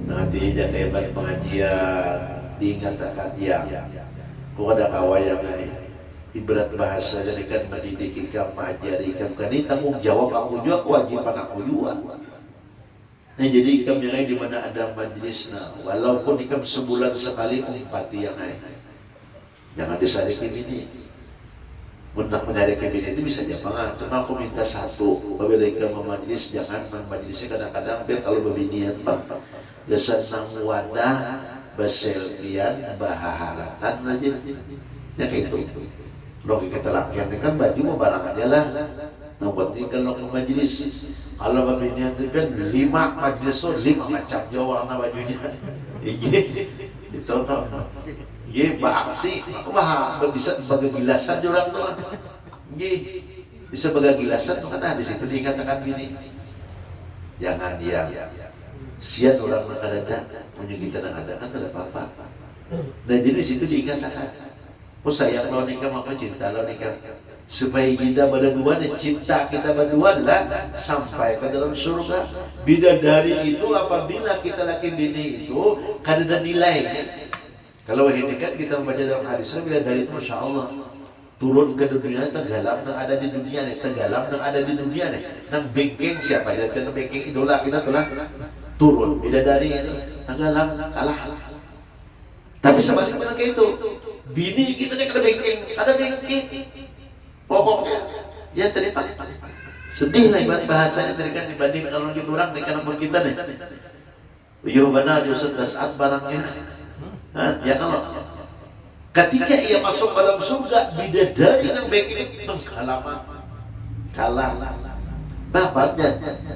[SPEAKER 1] Nanti hebat pengajian diingatkan yang kok ada kawa yang ibarat bahasa jadi kan mendidik ikam mengajari ikam kan ini tanggung jawab aku juga kewajiban aku juga. Nah jadi ikam yang di mana ada majlis nah walaupun ikam sebulan sekali umpati yang jangan disarikin ini. Mendak menyarikin ini itu bisa jangan. Cuma aku minta satu apabila ikam memajlis jangan memajlisnya kadang-kadang biar kalau bebinian bang dasar sang wadah baselpian bahaharatan aja ya kayak itu. Kalau kita lakian kan baju mau barang aja lah. Nah penting kalau ke majlis kalau babinian itu kan 5 majlis so 5 macam jauh warna bajunya. Ini itu tau. Ye baaksi aku mah bisa sebagai gilasan jurang tuh. Ye bisa sebagai gilasan karena di situ dikatakan gini. Jangan dia sia orang nakadada punya kita nakada kan ada apa-apa. Nah jadi situ dikatakan oh sayang lo nikah maka cinta lo nikah supaya kita berdua dan cinta kita berdua adalah sampai ke dalam surga. Bidadari itu apabila kita laki bini itu kan ada nilainya. Kalau ini kan kita membaca dalam hadisnya bidadari itu masya Allah turun ke dunia tenggelam yang ada di dunia nih tenggelam yang ada di dunia nih nang bengkeng siapa aja kan bengkeng idola kita telah turun bidadari ini tenggelam kalah. Tapi sama-sama kayak itu bini kita nih ada bengkeng pokoknya ya terima sedih lah ibarat bahasanya serikan dibanding kalau kita orang nih karena kita nih yuh bana jusut dasat barangnya ya kalau ketika ia masuk dalam surga bidadari yang bengkeng tenggelam kalah bapaknya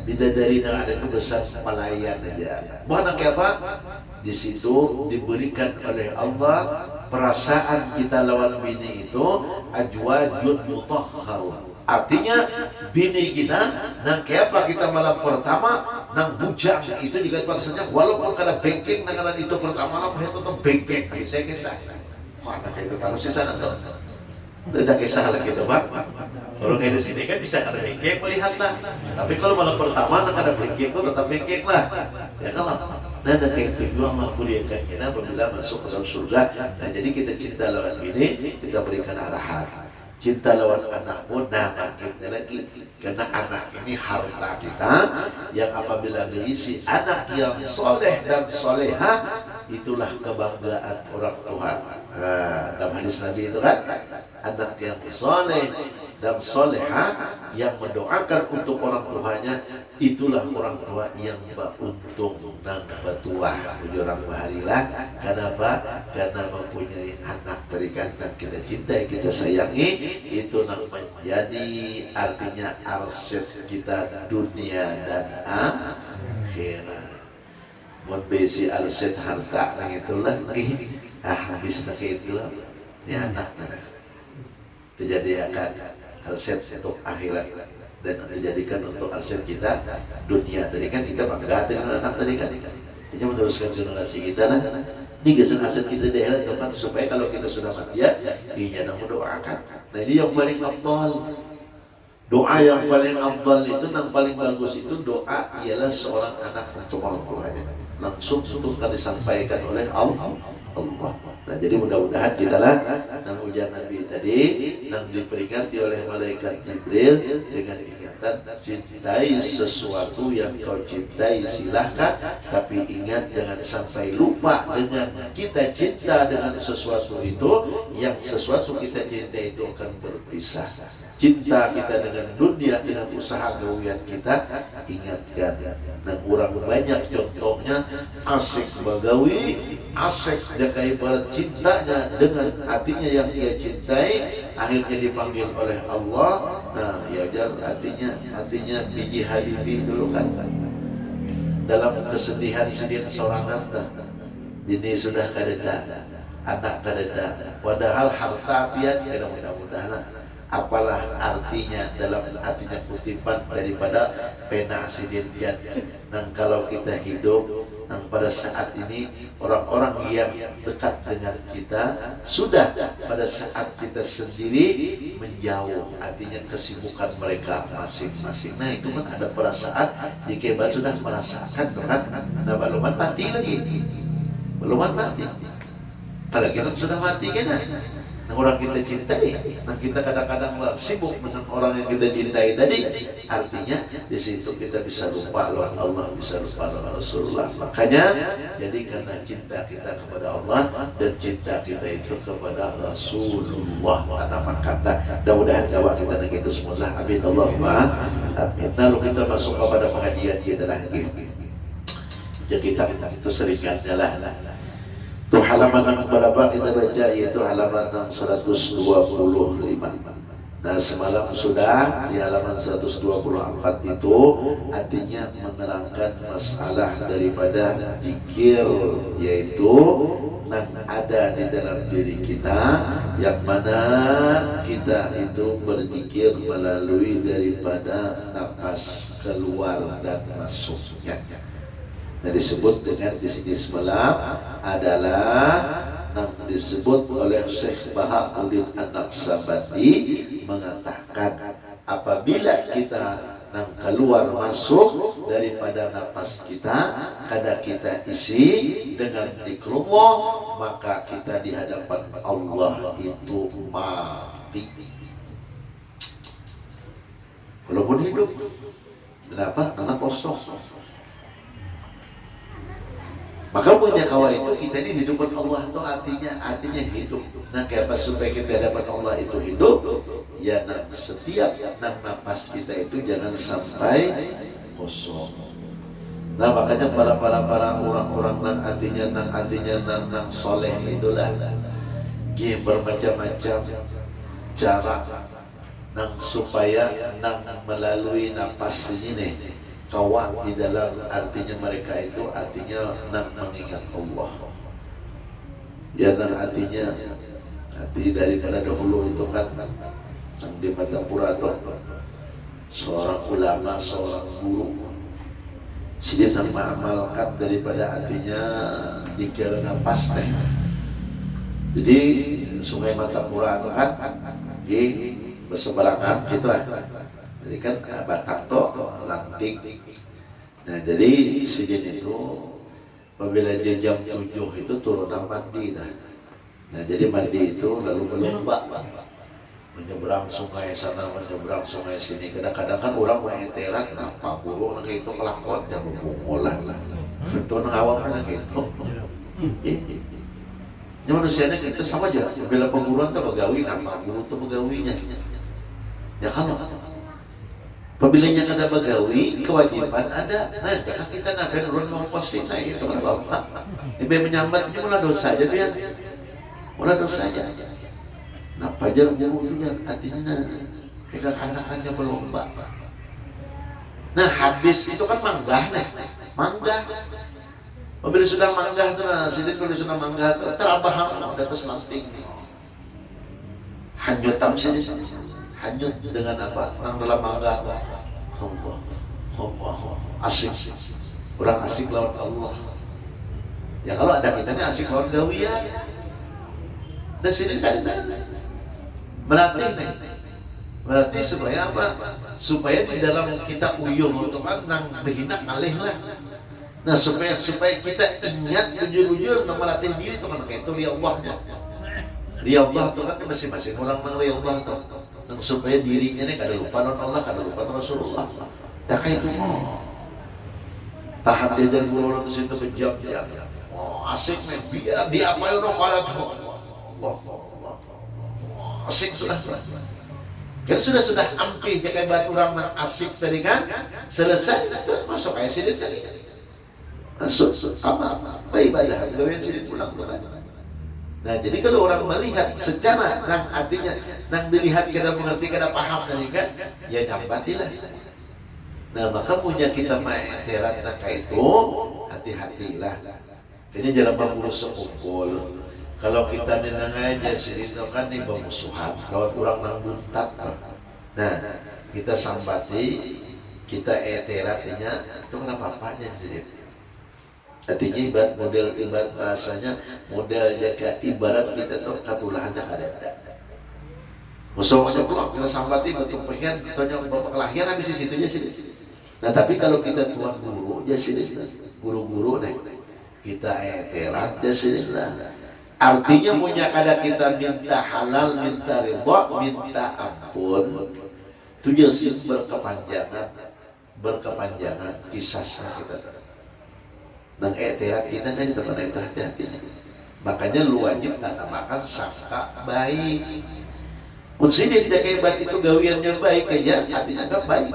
[SPEAKER 1] bidadari yang ada itu besar pelayan aja bukan kayak apa di situ diberikan oleh Allah perasaan kita lawan bini itu ajwajun mutahharun. Artinya bini kita nang keapa kita malam pertama nang bujang itu juga bahasanya walaupun kada bengkeng nang itu pertama lah itu tuh bengkeng saya kisah kok anak itu taruh di sana tuh. Udah kisah lagi tuh Pak. Kalau kayak di sini kan bisa ada bengkek melihatlah. Tapi kalau malam pertama anak ada bengkek tuh tetap bengkek lah. Ya kalau nah ada kayak kedua menguliakan kita apabila masuk ke dalam surga. Nah jadi kita cinta lawan bini, kita berikan arahan. Cinta lawan anakmu, nah makin lagi karena anak ini harta kita yang apabila diisi anak yang soleh dan soleha itulah kebanggaan orang tua. Dalam hadis Nabi itu kan anak yang soleh dan soleha yang mendoakan untuk orang tuanya itulah orang tua yang beruntung dan bertuah puji orang baharilah. Kenapa? Karena mempunyai anak terikan dan kita cintai, kita sayangi, itu menjadi artinya arsip kita dunia dan akhirat. Mun besi arsip harta nang itulah habis nak itu ini anak terjadi akan arsip untuk akhirat dan dijadikan untuk arsip kita dunia. Tadi kan kita bangga dengan anak tadi kan, kita meneruskan generasi kita lah. Ini aset kita di akhirat teman supaya kalau kita sudah mati ya, dia nak mendoakan. Nah ini yang paling afdal. Doa yang paling afdal itu yang paling bagus itu doa ialah seorang anak untuk orang tuanya. Langsung akan disampaikan oleh Allah. Nah jadi mudah-mudahan kita lah nang ujar Nabi tadi nang diperingati oleh malaikat Jibril dengan ingatan cintai sesuatu yang kau cintai silahkan, tapi ingat jangan sampai lupa dengan kita cinta dengan sesuatu itu, yang sesuatu kita cinta itu akan berpisah. Cinta kita dengan dunia, dengan usaha gawian kita, ingatkan. Nah kurang banyak contohnya asik bagawi, asik jakai cintanya dengan hatinya yang dia cintai, akhirnya dipanggil oleh Allah. Nah ya jar hatinya biji habibi dulu kan, dalam kesedihan seorang kata bini sudah kadeda, anak kadeda, padahal harta pian kena mudah-mudahan apalah artinya dalam artinya kutipan daripada pena sidin pian. Dan kalau kita hidup pada saat ini orang-orang yang dekat dengan kita sudah pada saat kita sendiri menjauh, artinya kesibukan mereka masing-masing. Nah itu kan ada perasaan jika hebat sudah merasakan kan, nah belum mati lagi, belum mati. Kalau kita sudah mati kan, nah orang kita cintai, nah kita kadang-kadang sibuk dengan orang yang kita cintai tadi, artinya di situ kita bisa lupa lawan Allah, bisa lupa lawan Rasulullah. Makanya jadi karena cinta kita kepada Allah dan cinta kita itu kepada Rasulullah, karena makanya mudah-mudahan kawan kita dan kita semua lah, amin Allahumma amin. Lalu kita masuk kepada pengajian kita lagi. Jadi kita itu seringannya lah. Itu halaman yang berapa kita baca, yaitu halaman yang 125. Nah semalam sudah di halaman 124 itu artinya menerangkan masalah daripada zikir, yaitu yang ada di dalam diri kita, yang mana kita itu berzikir melalui daripada nafas keluar dan masuknya. Nah disebut dengan di sini semalam adalah yang disebut oleh Syekh Bahauddin An-Naqsabandi mengatakan apabila kita yang keluar masuk daripada nafas kita, kada kita isi dengan zikrullah, maka kita di hadapan Allah itu mati. Walaupun hidup, kenapa? Karena kosong. Maka punya kawan itu kita ini hidupan Allah itu artinya hidup. Nah kenapa supaya kita dapat Allah itu hidup? Ya setiap nafas kita itu jangan sampai kosong. Nah makanya para orang-orang nang artinya soleh itulah bermacam-macam cara nang supaya melalui nafas ini nih kawan di dalam artinya mereka itu artinya mengingat Allah. Ya artinya hati daripada dahulu itu kan di Matapura atau seorang ulama, seorang guru dia mengamalkan daripada artinya dikira nafas teh. Jadi sungai Matapura itu kan di berseberangan gitu jadi kan Batang tuh lantik. Nah jadi sidin itu apabila dia jam 7 itu turun mandi nah jadi mandi itu lalu berlomba menyeberang sungai sana menyeberang sungai sini. Kadang-kadang kan orang main terat nampak burung itu kelakon yang berpungulan itu ngawang gitu. Ini manusianya kita sama aja. Bila penguruan itu begawi, nama guru itu begawinya. Ya kalau apabila kada begawi, kewajiban ada. Nah, jika kita nak urun ngongkosin, nah itu kan bapak. Ini menyambat ini mulai dosa aja dia. Mulai dosa aja. Nah, pajar itu artinya jika kanakannya berlomba. Nah, habis itu kan manggah nih, manggah. Apabila sudah manggah tu lah, sidin kalau sudah manggah tu terabah di atas lanting. Hanyut tam sidin, hanyut dengan apa? Nang dalam manggah tu, Allah, asik, orang asik lawan Allah. Ya kalau ada kita ni asik lawan gawian. Dan sidin melatih nih, melatih supaya apa? Supaya di dalam kita uyuh tu kan nang berhina alih lah. Nah supaya kita ingat jujur-jujur melatih diri itu kan kayak itu riyadhahnya. Riyadhah itu kan masing-masing orang nang riyadhah itu. Nang supaya dirinya ini kada lupa non Allah, kada lupa Rasulullah. Dah kayak itu. Tahap dia dari guru itu situ kejam ya. Oh asik nih biar dia apa yang orang karat. Allah. Asik sudah. Kan sudah ampih kayak batu orang nang asik tadi kan selesai masuk kayak sini tadi. Masuk apa ibadah gawian sini pulang tuh kan. Nah jadi kalau orang melihat secara nang artinya nang dilihat kada mengerti kada paham tadi kan ya nyambatilah. Nah maka punya kita maeteran nang itu hati-hatilah. Kayaknya jalan mengurus sekumpul. Kalau kita nenang aja sini kan nih bermusuhan lawan orang nang buntat. Nah kita sambati kita eteratinya itu kenapa apanya jadi. Artinya ibarat bahasanya model jaga ibarat kita tuh katulahannya ada. Musuhnya pulang kita sambati betul pengen tanya bapak kelahiran habis di situ aja sini. Nah tapi kalau kita tuan guru ya sini guru-guru nih kita eterat ya sini lah. Artinya punya kada kita minta halal, minta ridha, minta ampun. Itu ya sih berkepanjangan kisahnya kita. Nang eterat kita jadi teman itu hati-hatinya. Makanya lu wajib tanamakan sangka baik. Mungkin dia tidak hebat itu gawiannya baik aja, hatinya agak baik.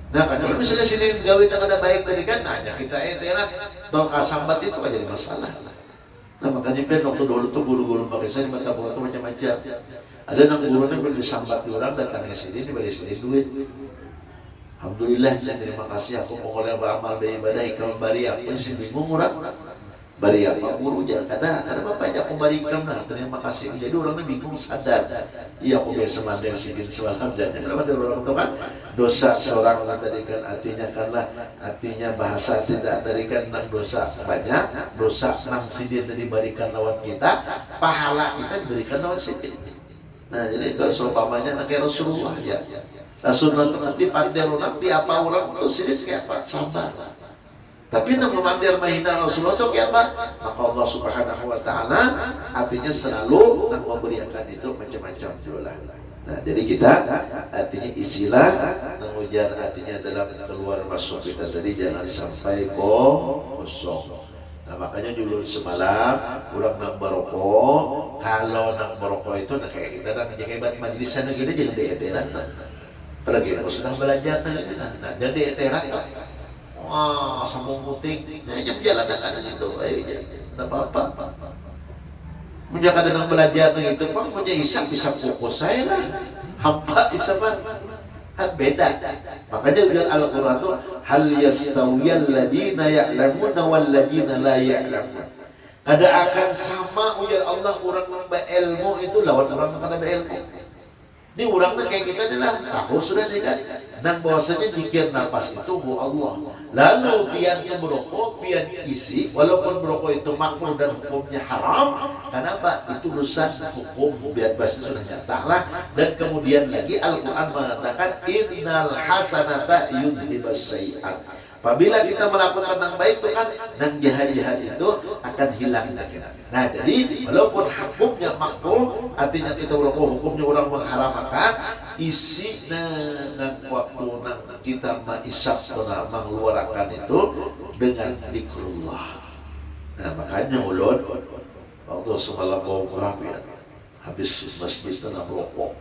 [SPEAKER 1] Nah kan kalau misalnya sini gawiannya kada baik tadi kan, hanya kita eterat atau kasambat itu kan jadi masalah. Nah makanya kan waktu dulu tuh guru-guru pakai saya di Matapura tuh macam-macam. Ada nang gurunya berdisambat orang datangnya sini diberi sini duit. Alhamdulillah, terima kasih aku pokoknya beramal beribadah ikram bari apa sih bingung orang bari apa guru jangan ada bapaknya aku bari ikram lah terima kasih jadi orangnya bingung sadar iya aku biasa mandiri sidin semalam dan kenapa ada orang itu kan dosa seorang tadi kan artinya bahasa tidak tadi kan nang dosa banyak dosa nang sidin tadi berikan lawan kita pahala kita diberikan lawan sidin. Nah jadi kalau seumpamanya kayak Rasulullah ya Rasulullah itu dipandai orang di apa orang itu sini kayak apa sabar. Tapi nak memandai mahina Rasulullah itu kayak apa? Maka Allah Subhanahu Wa Taala artinya selalu nak memberikan itu macam-macam juga. Nah jadi kita artinya isilah mengujar artinya dalam keluar masuk kita tadi jangan sampai kosong. Nah makanya dulu semalam orang nak berokok. Kalau nak berokok itu nak kayak kita nak menjaga majlis sana gini jangan dieteran. Apalagi kalau sudah belajar nah jadi eterat wah sambung puting jam jalan ada itu tidak apa-apa menjaga dengan belajar itu pun punya isap fokus saya lah hampa isapan kan beda makanya bilang Al-Quran itu hal yastawiyal ladina ya'lamuna wal ladina la ya'lamun ada akan sama ujar Allah orang yang berilmu itu lawan orang yang kada berilmu. Ini orangnya kayak kita adalah tahu sudah sih kan. Nang bahwasanya zikir nafas itu hu Allah. Lalu pian itu merokok, pian isi, walaupun merokok itu makruh dan hukumnya haram. Kenapa? Itu urusan hukum biar bahasa sudah nyata lah. Dan kemudian lagi Al-Quran mengatakan innal hasanata yudhibas sayyi'at. Apabila kita melakukan yang baik itu kan yang jahat-jahat itu akan hilang. Nah jadi walaupun hukumnya makruh, artinya kita walaupun hukumnya orang mengharamkan, isi nang waktu nang kita mengisap mengeluarkan itu dengan zikrullah. Nah makanya ulun waktu semalam mau merapian habis masjid tenang rokok.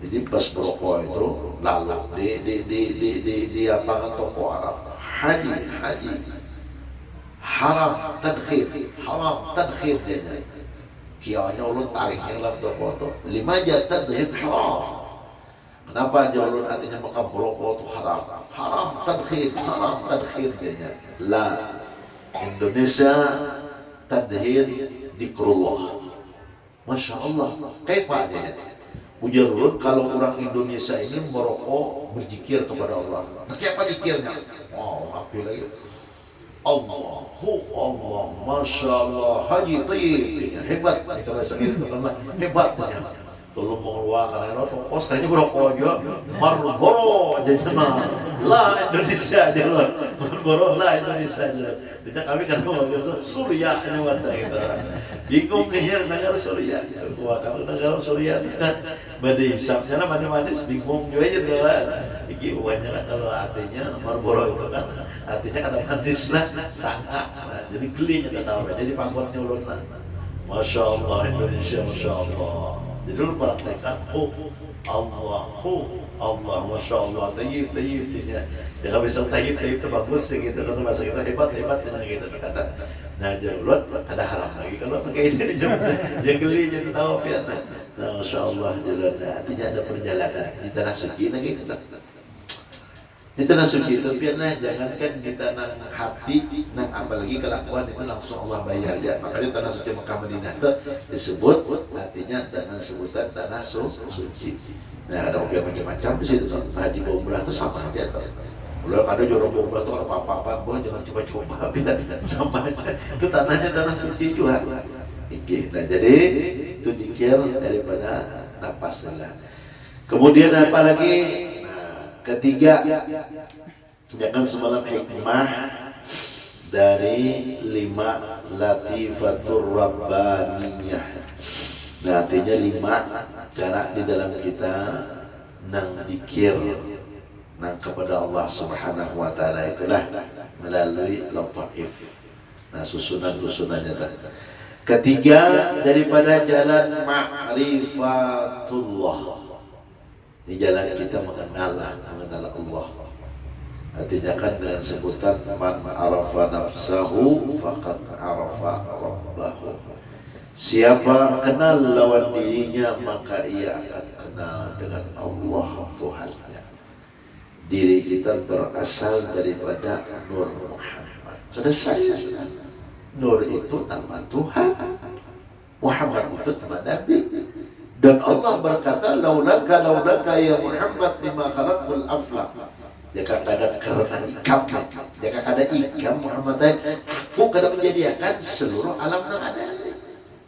[SPEAKER 1] Jadi pas merokok itu lalu di lapangan toko Arab haji haram tadkhir dia kianya ulun tariknya dalam toko itu 5 jat tadkhir haram. Kenapa ulun artinya maka merokok itu haram tadkhir dia la Indonesia tadkhir zikrullah. Masya Allah kayak dia Ujarun kalau orang Indonesia ini merokok berzikir kepada Allah. Nah, siapa zikirnya? Wow, apa lagi? Allah, Masya Allah, Haji Tayyib, hebat. Kalau bahasa itu hebatnya. Tolong mengeluarkan rokok, kayaknya berokok aja, Marlboro aja cuma, lah Indonesia aja lah, Marlboro lah Indonesia aja. Kita kami kan ngomong Surya ini mata kita, bingung kayaknya negara Surya. Kalau negara Surya kan badisapnya manis-manis, bingung juga aja tuh kan. Iki uangnya kan kalau artinya Marlboro itu kan artinya kata manis lah, sangat. Jadi gelinya tak tahu, jadi pangkotnya ulun lah. Masya Allah Indonesia, Masya Allah. Jadi dulu praktekkan Allah, Masya Allah, tayyib dia. Ya kalau bisa tayyib itu bagus sih gitu. Kalau bahasa kita hebat dengan gitu. Nah jalan ada haram lagi kalau pakai ini dia geli jadi tahu ya. Nah Masya Allah jalan. Artinya ada perjalanan di tanah suci lagi kita. Di tanah suci itu biarlah jangankan kita nang hati nang apalagi kelakuan itu langsung Allah bayar ya. Makanya tanah suci Mekah Madinah itu disebut artinya dengan sebutan tanah suci. Nah ada obyek macam-macam di situ. Haji umrah itu sama aja tuh. Kalau ada jorong umrah itu ada apa-apa, boh jangan coba-coba biar sama aja. Itu tanahnya tanah suci juga. Nah jadi itu zikir daripada napas lah. Kemudian apa lagi? Ketiga, jangan semalam hikmah dari 5 latifatur rabbaniyah. Nah, artinya 5 cara di dalam kita nang zikir nang kepada Allah Subhanahu wa taala itulah melalui lataif. Nah, susunannya tadi. Ketiga daripada jalan ma'rifatullah. Di jalan kita mengenal Allah. Artinya kan dengan sebutan man arafa nafsahu faqad arafa rabbahu. Siapa kenal lawan dirinya maka ia akan kenal dengan Allah Tuhannya. Diri kita berasal daripada Nur Muhammad. Selesai. Nur itu nama Tuhan. Muhammad itu nama Nabi. Dan Allah berkata, laulaka ya Muhammad lima khalaqtul aflaq. Jika kada karena ikam, jika kada ikam Muhammad, aku kada menjadikan seluruh alam yang ada.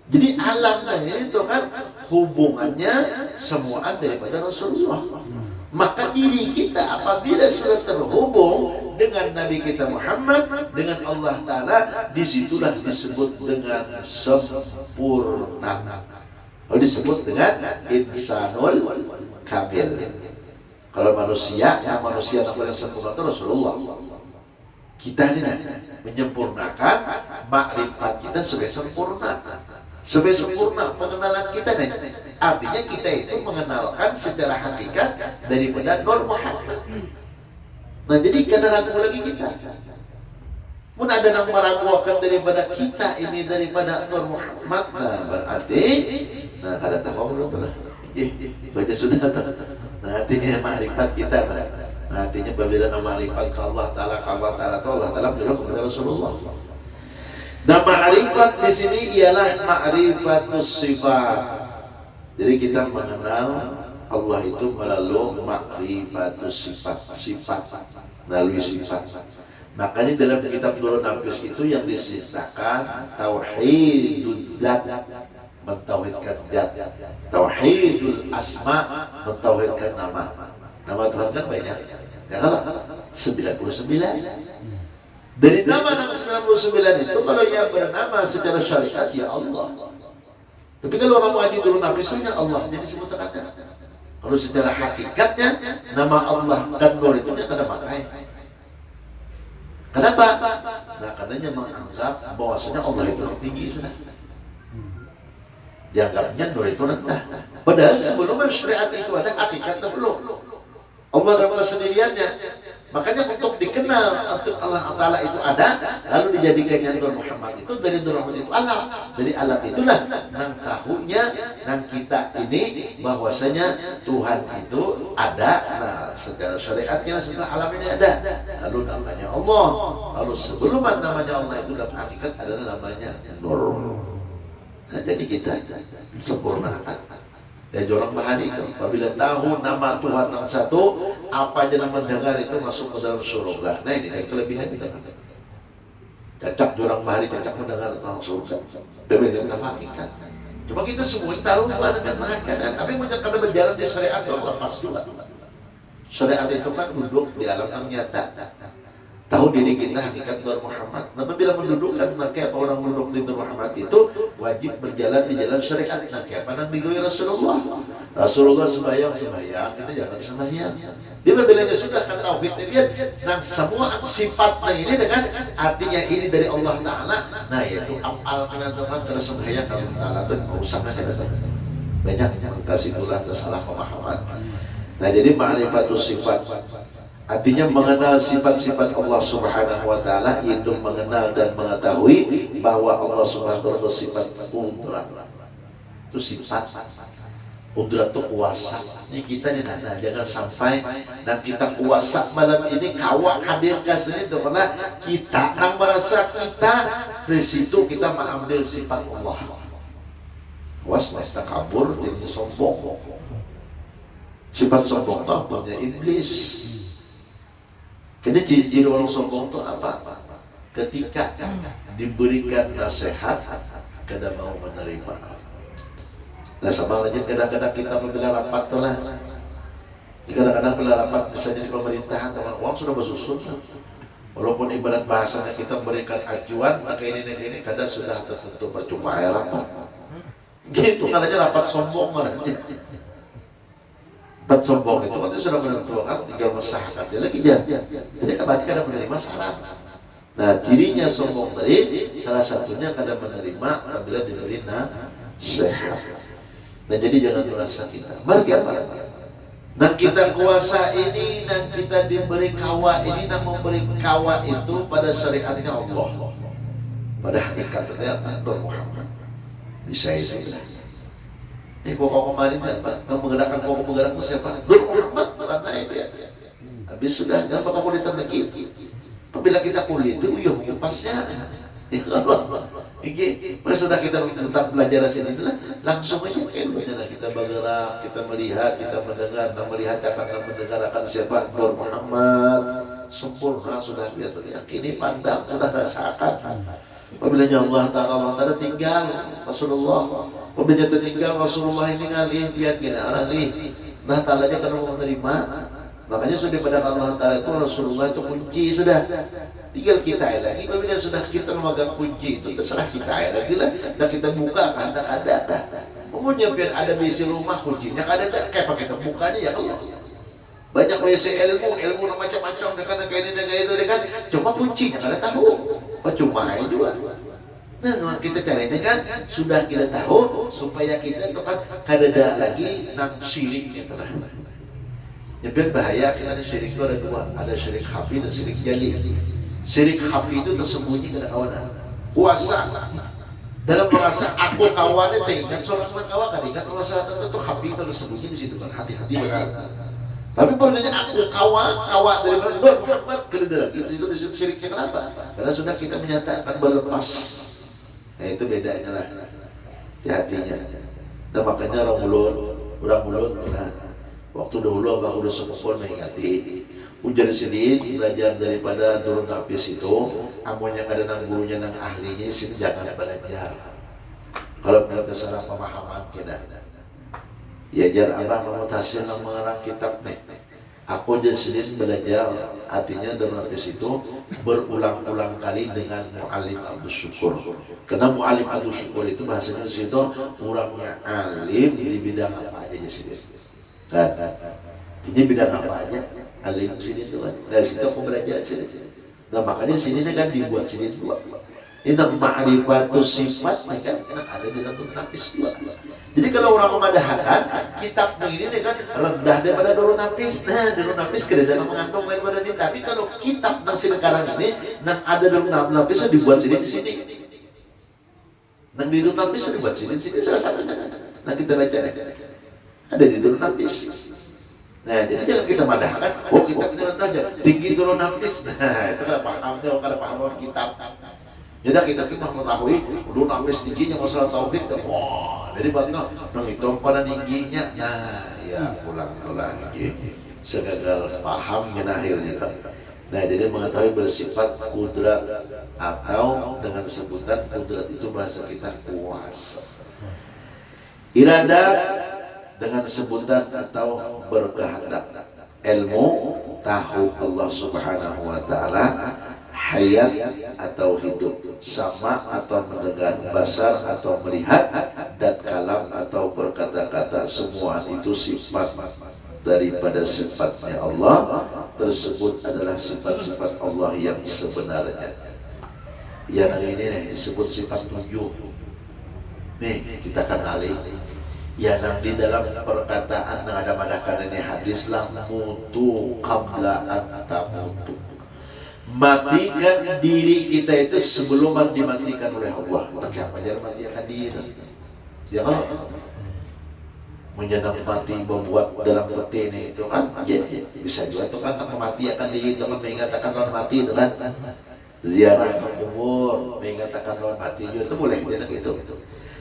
[SPEAKER 1] Jadi alam ini itu kan hubungannya semua daripada Rasulullah. Maka diri kita apabila sudah terhubung dengan Nabi kita Muhammad, dengan Allah Ta'ala, disitulah disebut dengan sempurna. Disebut dengan insanul kamil. Kalau manusia, yang manusia yang paling sempurna itu Rasulullah. Kita ini menyempurnakan makrifat kita sebagai sempurna. Sebagai sempurna pengenalan kita nih. Artinya kita itu mengenalkan secara hakikat daripada Nur Muhammad. Nah jadi kada ragu lagi kita. Mun ada yang meragukan daripada kita ini daripada Nur Muhammad, nah berarti nah kada tahu belum pernah. Baca sudah tak. Nah artinya makrifat kita tak. Nah artinya apabila makrifat ke Allah Taala itu Allah Taala beliau kepada Rasulullah. Nah makrifat di sini ialah makrifatus sifat. Jadi kita mengenal Allah itu melalui makrifatus sifat, melalui sifat. Makanya dalam kitab Nurul Nafis itu yang disisahkan tauhidul dzat, mentauhidkan zat, tauhidul asma, mentauhidkan nama. Nama Tuhan kan banyak, ya kan? 99. Dari nama 99 itu kalau yang bernama secara syariat ya Allah. Tapi kalau orang wajib Nurul Nafis hanya Allah, jadi disebut kata. Kalau secara hakikatnya nama Allah dan Nur itu kan ada maknanya. Kenapa? Nah, katanya menganggap bahwasanya Allah itu tinggi sudah. Dianggapnya Nur itu rendah. Padahal sebelum syariat itu ada hakikatnya belum. Allah dalam kesendiriannya. Makanya untuk dikenal untuk Allah Ta'ala itu ada, lalu dijadikannya Nur Muhammad itu dari Nur Muhammad itu alam. Dari alam itulah nang tahunya nang kita ini bahwasanya Tuhan itu ada. Nah, secara syariatnya setelah alam ini ada, lalu namanya Allah. Lalu sebelum namanya Allah itu dalam hakikat adalah namanya Nur. Nah, jadi kita sempurnakan. Dan jorong bahari itu, apabila tahu nama Tuhan yang satu, apa aja yang mendengar itu masuk ke dalam surga. Nah, ini kan kelebihan kita. Cacak jorong bahari, cacak mendengar tentang surga. Berbeda dengan hakikat. Cuma kita semua tahu mana dengan hakikat, tapi karena berjalan di syariat itu lepas juga. Syariat itu kan duduk di alam yang nyata. Tahu diri kita hakikat Nur Muhammad. Nah, bila mendudukkan, maka orang menduduk di Nur Muhammad itu wajib berjalan di jalan syariat. Nah, kayak mana diguyur Rasulullah? Rasulullah sembahyang, kita jangan sembahyang. Dia bilangnya sudah kan tauhid dia, nah semua sifatnya ini dengan artinya ini dari Allah Ta'ala. Nah, yaitu afal kana Tuhan kana sembahyang Allah Ta'ala itu usahanya ada. Banyak yang kasih tulah salah pemahaman. Nah, jadi ma'rifatus sifat artinya mengenal sifat-sifat Allah Subhanahu wa Ta'ala, yaitu mengenal dan mengetahui bahwa Allah Subhanahu wa Ta'ala bersifat qudrat. Itu sifat. Qudrat itu kuasa. Ini kita nih, nah jangan sampai dan kita kuasa malam ini kawak hadir ke sini karena kita yang merasa kita di situ kita mengambil sifat Allah. Kuasa kita kabur jadi sombong. Sifat sombong itu punya iblis. Kini ciri-ciri orang sombong itu apa? Ketika diberikan nasihat, kada mau menerima. Nah, sama aja kadang-kadang kita membela rapat tuh lah. Kadang-kadang bela rapat misalnya di pemerintahan, teman uang sudah bersusun. Walaupun ibarat bahasanya kita memberikan acuan, maka ini kadang sudah tertentu percuma ya rapat. Gitu kan aja rapat sombong marahnya. Rapat sombong itu kan sudah menentukan tinggal masyarakat dia lagi jadi kan berarti kadang menerima syarat. Nah, cirinya sombong tadi salah satunya kadang menerima apabila diberi nasihat. Nah, jadi jangan merasa kita mari apa? Nah, kita kuasa ini dan kita diberi kawa ini dan memberi kawa itu pada syariatnya Allah. Pada hakikatnya Nur Muhammad. Bisa itu. Ini kok kemarin apa? Kamu menggerakkan kok menggerakkan siapa? Nur Muhammad karena itu ya. Habis sudah jangan pakai kulit lagi. Apabila kita kulit itu ya pasnya. Ini sudah kita tetap belajar sini sudah langsung aja kayak kita bergerak, kita melihat, kita mendengar, dan melihat akan mendengar akan siapa Nur Muhammad sempurna sudah lihat yakini pandang sudah rasakan. Apabila Allah Ta'ala tinggal Rasulullah, apabila tertinggal Rasulullah ini ngalih lihat gini arah nih, nah Ta'ala aja kalau mau menerima, makanya sudah pada Allah Ta'ala itu Rasulullah itu kunci sudah. Tinggal kita lagi, apabila sudah kita memegang kunci itu terserah kita lagi lah. Dan kita buka ada. Pokoknya biar ada di isi rumah kuncinya ada kayak pakai terbukanya ya Allah. Banyak WC ilmu macam-macam dengan kayak ini dan kayak itu kan. Cuma kuncinya kada tahu. Cuma juga. Nah, kita cari ini kan sudah kita tahu supaya kita tepat kada lagi nang syiriknya telah. Ya biar bahaya kita ada syirik itu ada dua, ada syirik khafi dan syirik jali. Syirik khafi itu tersembunyi kada kawan. Kuasa dalam merasa aku kawannya tingkat seorang kawan kada ingat masalah itu khafi itu tersembunyi di situ kan hati-hati benar. Tapi pokoknya aku kawan dari Nur Muhammad kada itu disebut syiriknya kenapa? Karena sudah kita menyatakan berlepas. Nah, itu bedanya lah di hatinya. Nah, makanya orang mulut nah, Waktu dahulu abah udah sepupu mengingati ujar sini belajar daripada turun nafis itu, amonya kada nang gurunya nang ahlinya sini jangan belajar. Kalau kita salah pemahaman kita, ya jar abah memutasi nang mengarang kitab nih. Aku jadi sini belajar, artinya dalam nafis itu berulang-ulang kali dengan mu'alim Abdus Syukur. Karena mu'alim Abdus Syukur itu bahasanya di situ orangnya alim di bidang apa aja di sini. Kan? Ini bidang apa aja? Alim di sini tuh kan. Dari situ aku belajar di sini. Nah makanya sini kan dibuat sini dua. Ini ma'rifatus sifat kan ada di dalam nafis dua. Jadi kalau orang memadahkan kitab ini kan rendah daripada Darun Nafis. Nah, Darun Nafis kerjaan mengandung daripada ini. Tapi kalau kitab nang sekarang ini nang ada Darun Nafis dibuat sini di sini. Nang di Darun Nafis dibuat sini di sini salah satu sana. Nah kita baca ada di Darun Nafis. Nah, jadi jangan kita madahkan, oh kitab kita rendah aja, tinggi Darun Nafis. Nah, itu kada paham tuh, kada paham kitab. Jadi kita mengetahui Darun Nafis tingginya masalah tauhid. Wah, jadi batna nang hitung pada tingginya. Nah, ya pulang-pulang segagal paham yang akhirnya. Nah, jadi mengetahui bersifat kudrat atau dengan sebutan kudrat itu bahasa kita kuasa. Iradat dengan sebutan atau berkehendak. Ilmu tahu Allah Subhanahu wa taala, hayat atau hidup, sama atau mendengar, basar atau melihat, dan kalam atau berkata-kata, semua itu sifat daripada sifatnya Allah. Tersebut adalah sifat-sifat Allah yang sebenarnya. Yang ini nih disebut sifat 7. Nih kita kenali. Ya nang di dalam perkataan yang ada madakan ini hadis lah, mutu qabla an tamutu. Matikan diri kita itu sebelum dimatikan oleh Allah. Nah, siapa yang matikan diri? Ya kan? Menyenang mati membuat dalam peti ini itu kan? Ya, bisa juga itu kan mematikan diri itu kan mengatakan lawan mati itu kan? Ziarah ke kubur mengatakan lawan mati itu boleh jadi gitu.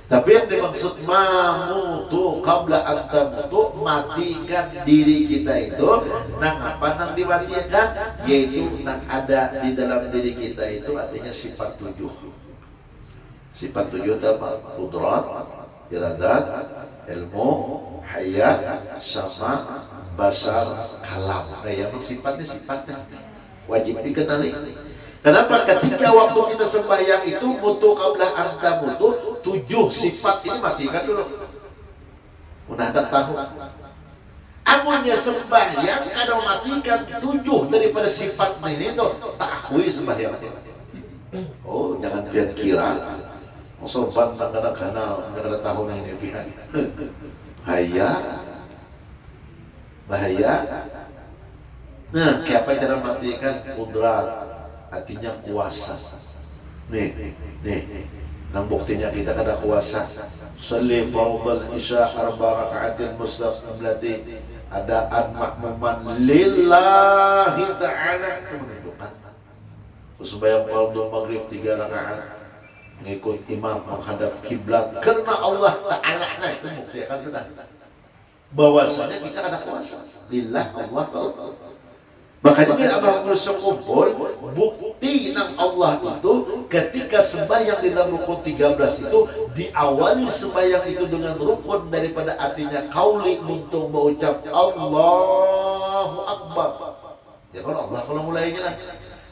[SPEAKER 1] Tapi yang dimaksud mamutu qabla an tamutu, matikan diri kita itu nang apa nang dimatikan, yaitu nang ada di dalam diri kita itu artinya sifat 7. Sifat 7 itu apa? Qudrat, iradat, ilmu, hayat, sama, basar, kalam. Nah yang sifatnya wajib dikenali. Kenapa? Ketika waktu kita sembahyang itu mutu qabla an tamutu, 7 sifat ini matikan dulu. Udah ada tahu. Amunnya sembahyang ada matikan 7 daripada sifat ini tuh, tak akui sembahyang. Oh, jangan pian kira. Sopan kadang-kadang kada tahu ini pian. Bahaya. Nah, siapa cara matikan? Kudrat, artinya kuasa. Nih. Nang buktinya kita kada kuasa. Salli fardal isya 4 rakaatin mustaqbilati adaan makmuman lillahi ta'ala. Itu menunjukkan sembahyang fardhu maghrib 3 rakaat mengikut imam menghadap kiblat karena Allah Ta'ala. Nah itu bukti kan sudah bahwasanya kita ada kuasa lillah Allah. Makanya bila abang berusaha kumpul bukti nang Allah itu ketika sembahyang di dalam rukun 13 itu diawali sembahyang itu dengan rukun daripada artinya kauli untuk mengucap Allahu Akbar. Ya kan Allah kalau mulainya lah.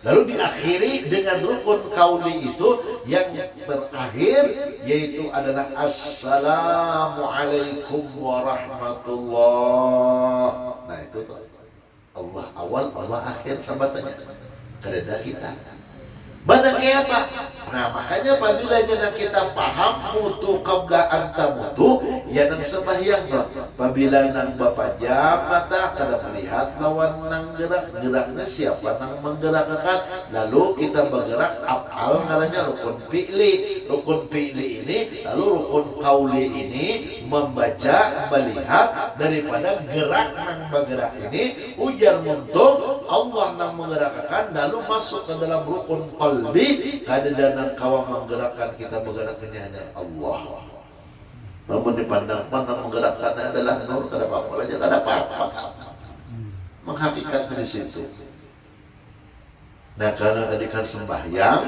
[SPEAKER 1] Lalu diakhiri dengan rukun kauli itu yang terakhir yaitu adalah Assalamualaikum warahmatullah. Nah itu tuh Allah awal, Allah akhir sambatannya. Karena kita mana kayak apa? Nah makanya apabila kita paham mutu qabla anta mutu, ya nang sembahyang tuh. Apabila nang bapak jam mata kada melihat lawan nang geraknya siapa nang menggerakkan. Lalu kita bergerak afal ngarannya rukun fi'li. Rukun fi'li ini lalu rukun qauli ini membaca melihat daripada gerak nang bergerak ini ujar muntung Allah nang menggerakkan lalu masuk ke dalam rukun qalbi kada dan kawan menggerakkan kita bergeraknya hanya Allah. Namun dipandang mana menggerakkannya adalah nur kada apa-apa aja kada apa-apa hakikatnya di situ. Nah karena tadi kan sembahyang,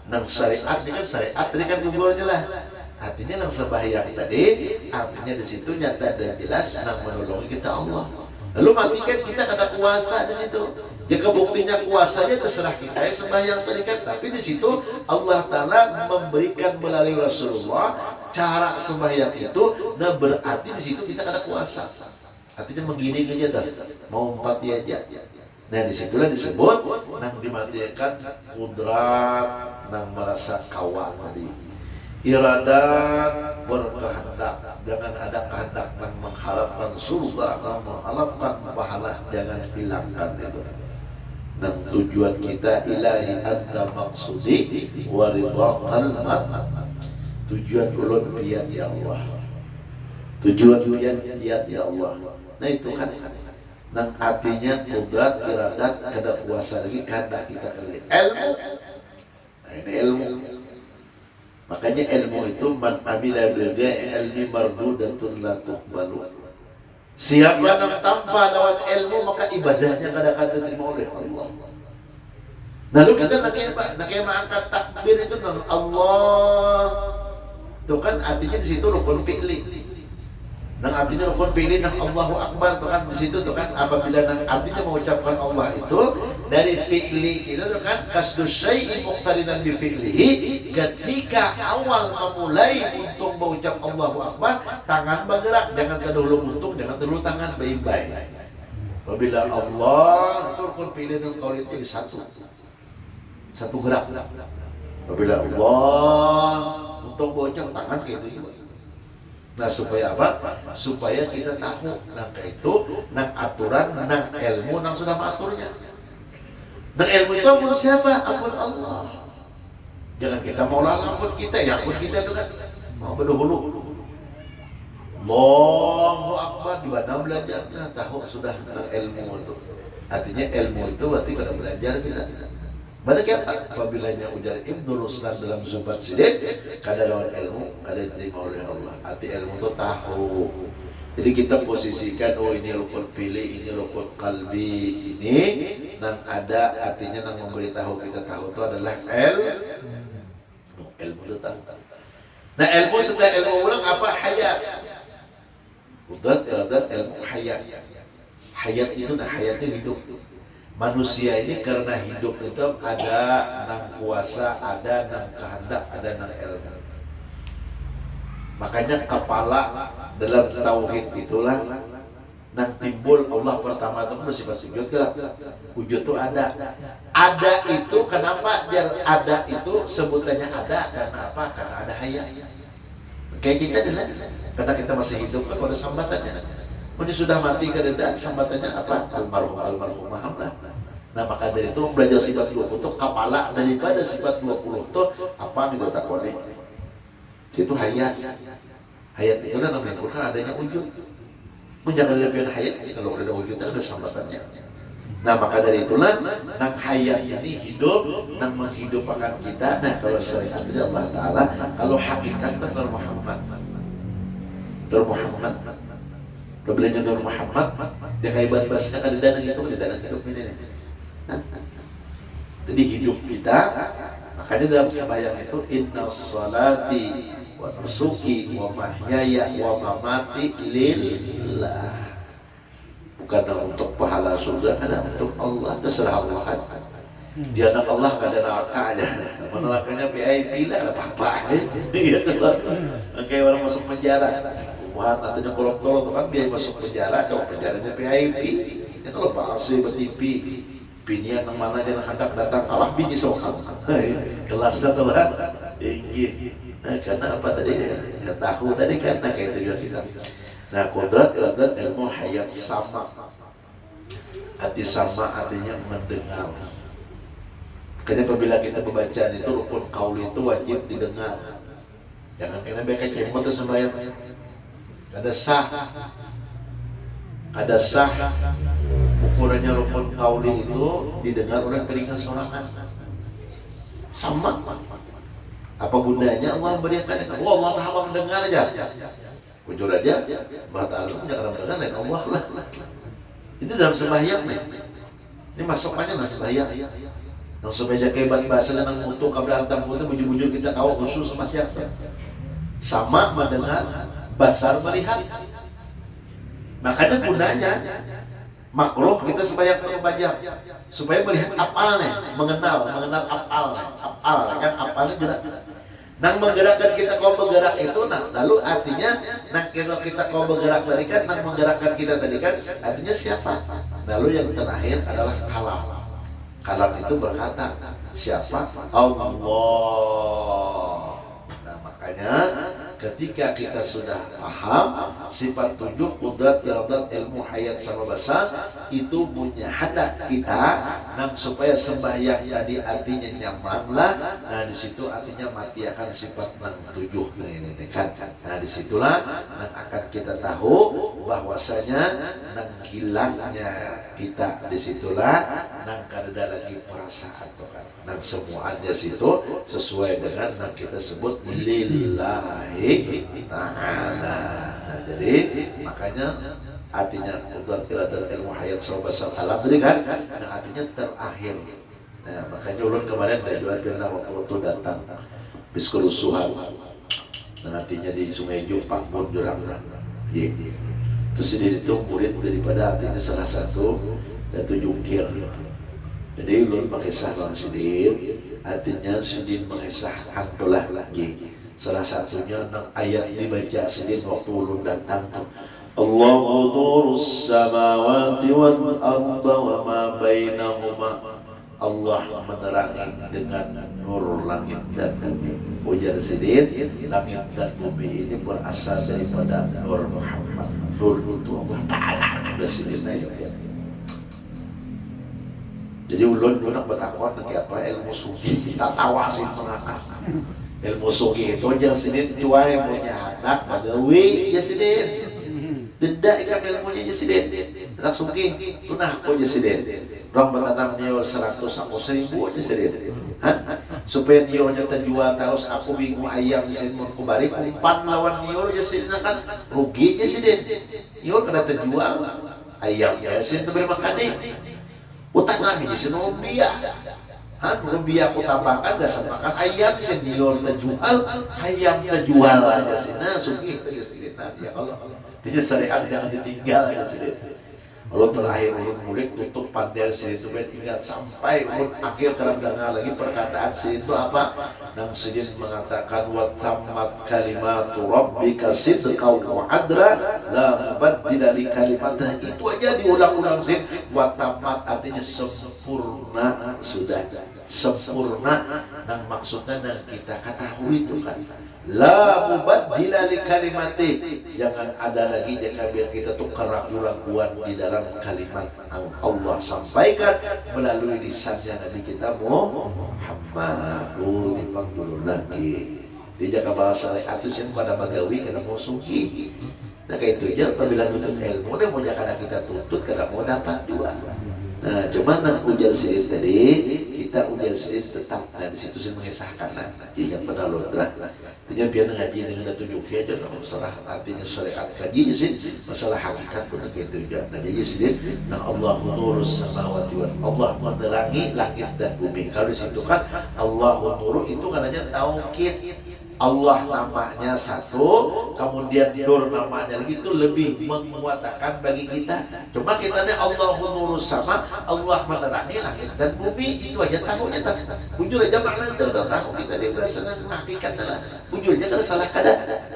[SPEAKER 1] nang syariat ini kan syariat tadi kan gugurnya lah. Artinya nang sembahyang tadi, artinya di situ nyata dan jelas nang menolongi kita Allah. Lalu matikan kita ada kuasa di situ. Jika buktinya kuasanya terserah kita ya sembahyang tadi kan. Tapi di situ Allah Taala memberikan melalui Rasulullah cara sembahyang itu. Nah berarti di situ kita ada kuasa. Artinya menggiring aja dah, mau empati aja. Nah disitulah disebut nang dimatikan kudrat, nang merasa kawan tadi. Iradat berkehendak, jangan ada kehendak nang mengharapkan surga, nang mengharapkan pahala, jangan hilangkan itu. Dan tujuan kita ilahi anta maksudi wa ridha qalmat. Tujuan ulun pian ya Allah. Tujuan pian ya Allah. Nah itu kan nang artinya kudrat, iradat, kada kuasa lagi kehendak kita kali. Ilmu. Nah ini ilmu. Makanya ilmu itu man amila bilga ilmi mardudatun la tuqbalu. Siapa yang tanpa lawan ilmu maka ibadahnya kadang-kadang diterima oleh Allah. Lalu kita nak angkat takbir itu nang Allah. Itu kan artinya di situ rukun fi'li. Nang artinya rukun fi'li nang Allahu Akbar itu kan di situ tuh kan apabila nang artinya mengucapkan Allah itu dari fi'li kita tuh kan kasdus syai'i muqtarinan bi fi'lihi. Ketika awal memulai untuk mengucap Allahu Akbar, tangan bergerak, jangan terdahulu untung, jangan terdahulu tangan baik-baik. Apabila Allah itu rukun fi'li dan qaul itu satu gerak. Apabila Allah untuk mengucap tangan kayak itu. Nah supaya apa? Supaya kita tahu nang itu, nang aturan, nang ilmu, nang sudah mengaturnya. Nang ilmu itu ampun siapa? Ampun Allah. Jangan kita mau ampun kita, ya ampun kita itu kan mau berdahulu. Allahu Akbar di mana belajarnya? Tahu sudah nang ilmu itu. Artinya ilmu itu berarti kada belajar kita. Mana apa? Apabila ujar Ibnu Ruslan dalam Zubat Sidik, kada lawan ilmu, kada diterima oleh Allah. Arti ilmu itu tahu. Jadi kita posisikan, oh ini rukun pilih, ini rukun kalbi, ini nang ada artinya nang memberitahu kita tahu itu adalah ilmu itu tahu. Nah ilmu setelah ilmu ulang apa? Hayat. Udat, iradat, ilmu hayat. Hayat itu nah hayat itu hidup. Manusia ini karena hidup itu ada nang kuasa, ada nang kehendak, ada nang ilmu. Makanya kepala dalam tauhid itulah nang timbul Allah pertama itu bersifat wujud kan? Wujud itu ada. Ada itu kenapa biar ada itu sebutannya ada karena apa? Karena ada hayat. Kayak kita adalah karena kita masih hidup kan ada sambatannya. Mungkin sudah mati kadang sambatannya apa? Almarhumah. Nah maka dari itu belajar sifat 20 itu kepala daripada sifat 20 itu apa minta takone. Itu hayat. Hayat itu kan namanya Quran adanya wujud. Menjaga lebihan hayat kalau ada wujud ada sambatannya. Nah maka dari itulah nang hayat ini hidup, nang menghidupkan kita. Nah kalau syariat dari Allah Taala, kalau hakikat Nur Muhammad. Nur Muhammad. Belinya Nur Muhammad, dia kaibat basnya kan di dalam itu di dalam hidup ini nih. Jadi hidup kita, makanya dalam sembahyang itu inna sholati wa nusuki wa mahyaya wa mamati lillah. Bukan untuk pahala surga, karena untuk Allah, terserah Allah kan. Dia anak Allah kada neraka aja, nerakanya VIP lah, ada apa-apa. Gitu loh. Kayak orang masuk penjara. Tuhan artinya koruptor itu kan biaya masuk penjara, kalau penjaranya VIP. Ya kalau palsu bertipi, binian yang mana jangan hendak datang kalah bini sokam. Kelasnya telah tinggi. Nah, karena apa tadi? Ya tahu tadi kan, nah kayak itu kita. Nah, kodrat, iradat, ilmu, hayat sama. Arti sama artinya mendengar. Makanya apabila kita membacaan itu rukun qaul itu wajib didengar. Jangan kena baca cemot sembahyang. Ada sah ukurannya rukun qaul itu didengar oleh telinga sorangan. Sama. Apa bundanya Allah berikan? Oh, Allah Ta'ala mendengar aja. Jujur aja, Allah Ta'ala jangan mendengar dan Allah lah. Ini dalam sembahyang nih. Ini masukannya dalam sembahyang. Nang semeja kebat bahasa nang mutu kabrantam mutu bujur-bujur kita kau khusus sembahyang. Sama dengan basar melihat. Makanya gunanya makhluk kita supaya membaca, supaya melihat apalnya, mengenal apal kan apalnya gerak. Nang menggerakkan kita kau bergerak itu, nah lalu artinya nang kalau kita kau bergerak tadi kan, nang menggerakkan kita tadi kan, artinya siapa? Lalu yang terakhir adalah kalam. Kalam itu berkata siapa? Allah. Nah makanya ketika kita sudah paham sifat tujuh, kudrat, iradat, ilmu, hayat, sama basar, itu punya hendak kita, nah supaya sembahyang tadi artinya nyamanlah. Nah disitu artinya mati akan sifat nang tujuh yang ini kan. Nah disitulah nang akan kita tahu bahwasanya nang hilangnya kita, disitulah nang kada lagi perasaan tuh kan. Nang semuanya situ sesuai dengan nang kita sebut lillahi ta'ala. Nah, jadi makanya artinya kudrat, iradat, ilmu, hayat, sama basar, alam tadi kan, nah artinya terakhir. Nah makanya ulun kemarin dari jual waktu datang bis kerusuhan, nah artinya di Sungai Jupang pun jurang terus di situ murid daripada artinya salah satu yaitu jungkir. Jadi ulun pakai salam sidin, artinya sidin mengisah hantulah lagi. Salah satunya ayat dibaca sidin waktu ulun datang tuh. Allahu nurus samawati wal arda wa ma bainahuma. Allah menerangi dengan nur langit dan bumi. Ujar sidin, langit dan bumi ini berasal daripada nur Muhammad. Nur itu Allah Ta'ala. Udah sidin ayo ya. Jadi ulun nak bertakwa ke apa ilmu suci, kita tawasin mengakak. Ilmu suci itu aja sidin tua yang punya anak bagawi ya sidin. Denda ikan ilmunya ya sidin. Anak suci tunah aku ya sidin. Orang bertanam niol 100 aku 1000 aja sidin. Supaya niolnya terjual terus aku bingung ayam di sini mau kembali umpan lawan niol ya sidin kan rugi ya sidin. Niol kena terjual ayam ya sidin tu bermakan nih. Utang lagi di sini rupiah. Rupiah aku tambahkan gak semakan ayam senior terjual, ayam terjual aja sih. Nah suki aja sih. Nah ya kalau tidak syariat jangan ditinggal aja sih. Kalau terakhir murid tutup pandai sih itu ingat sampai akhir kerangkanga lagi perkataan sih itu apa? Nang sidin mengatakan wa tammat kalimatu rabbika sidqan wa adla la mubaddila li kalimatih. Itu aja diulang-ulang sih. Wa tammat artinya sempurna, sudah sempurna. Nang maksudnya nang kita ketahui itu kan la mubaddila li kalimati, jangan ada lagi jika biar kita tuh keraguan-raguan di dalam kalimat yang Allah sampaikan melalui lisannya Nabi kita Muhammad. Dipanggil lagi tidak ke bahasa syariat itu pada bagawi karena mau suci. Nah kayak itu aja apabila nuntut ilmu dia mau jangan kita tuntut karena mau dapat juga. Nah cuma nak ujar sidin tadi kita ujar sidin tetap nah di situ sih mengisahkan lah ingat pada lodra. Artinya biar ngaji dengan tunjuknya aja masalah artinya syariat kaji sih masalah hakikat pun gitu juga. Nah jadi sih nah Allahu nurus samawati wal Allah menerangi langit dan bumi. Kalau di situ kan Allahu nuru itu katanya taukid. Allah namanya satu, kemudian nur namanya lagi itu lebih menguatkan bagi kita. Cuma kita nih Allahu nurus sama Allah menerangi langit dan bumi itu aja tahunya tak. Bujur aja makna itu udah tahu kita dia berdasarkan hakikatnya lah. Bujur aja kalau salah kada.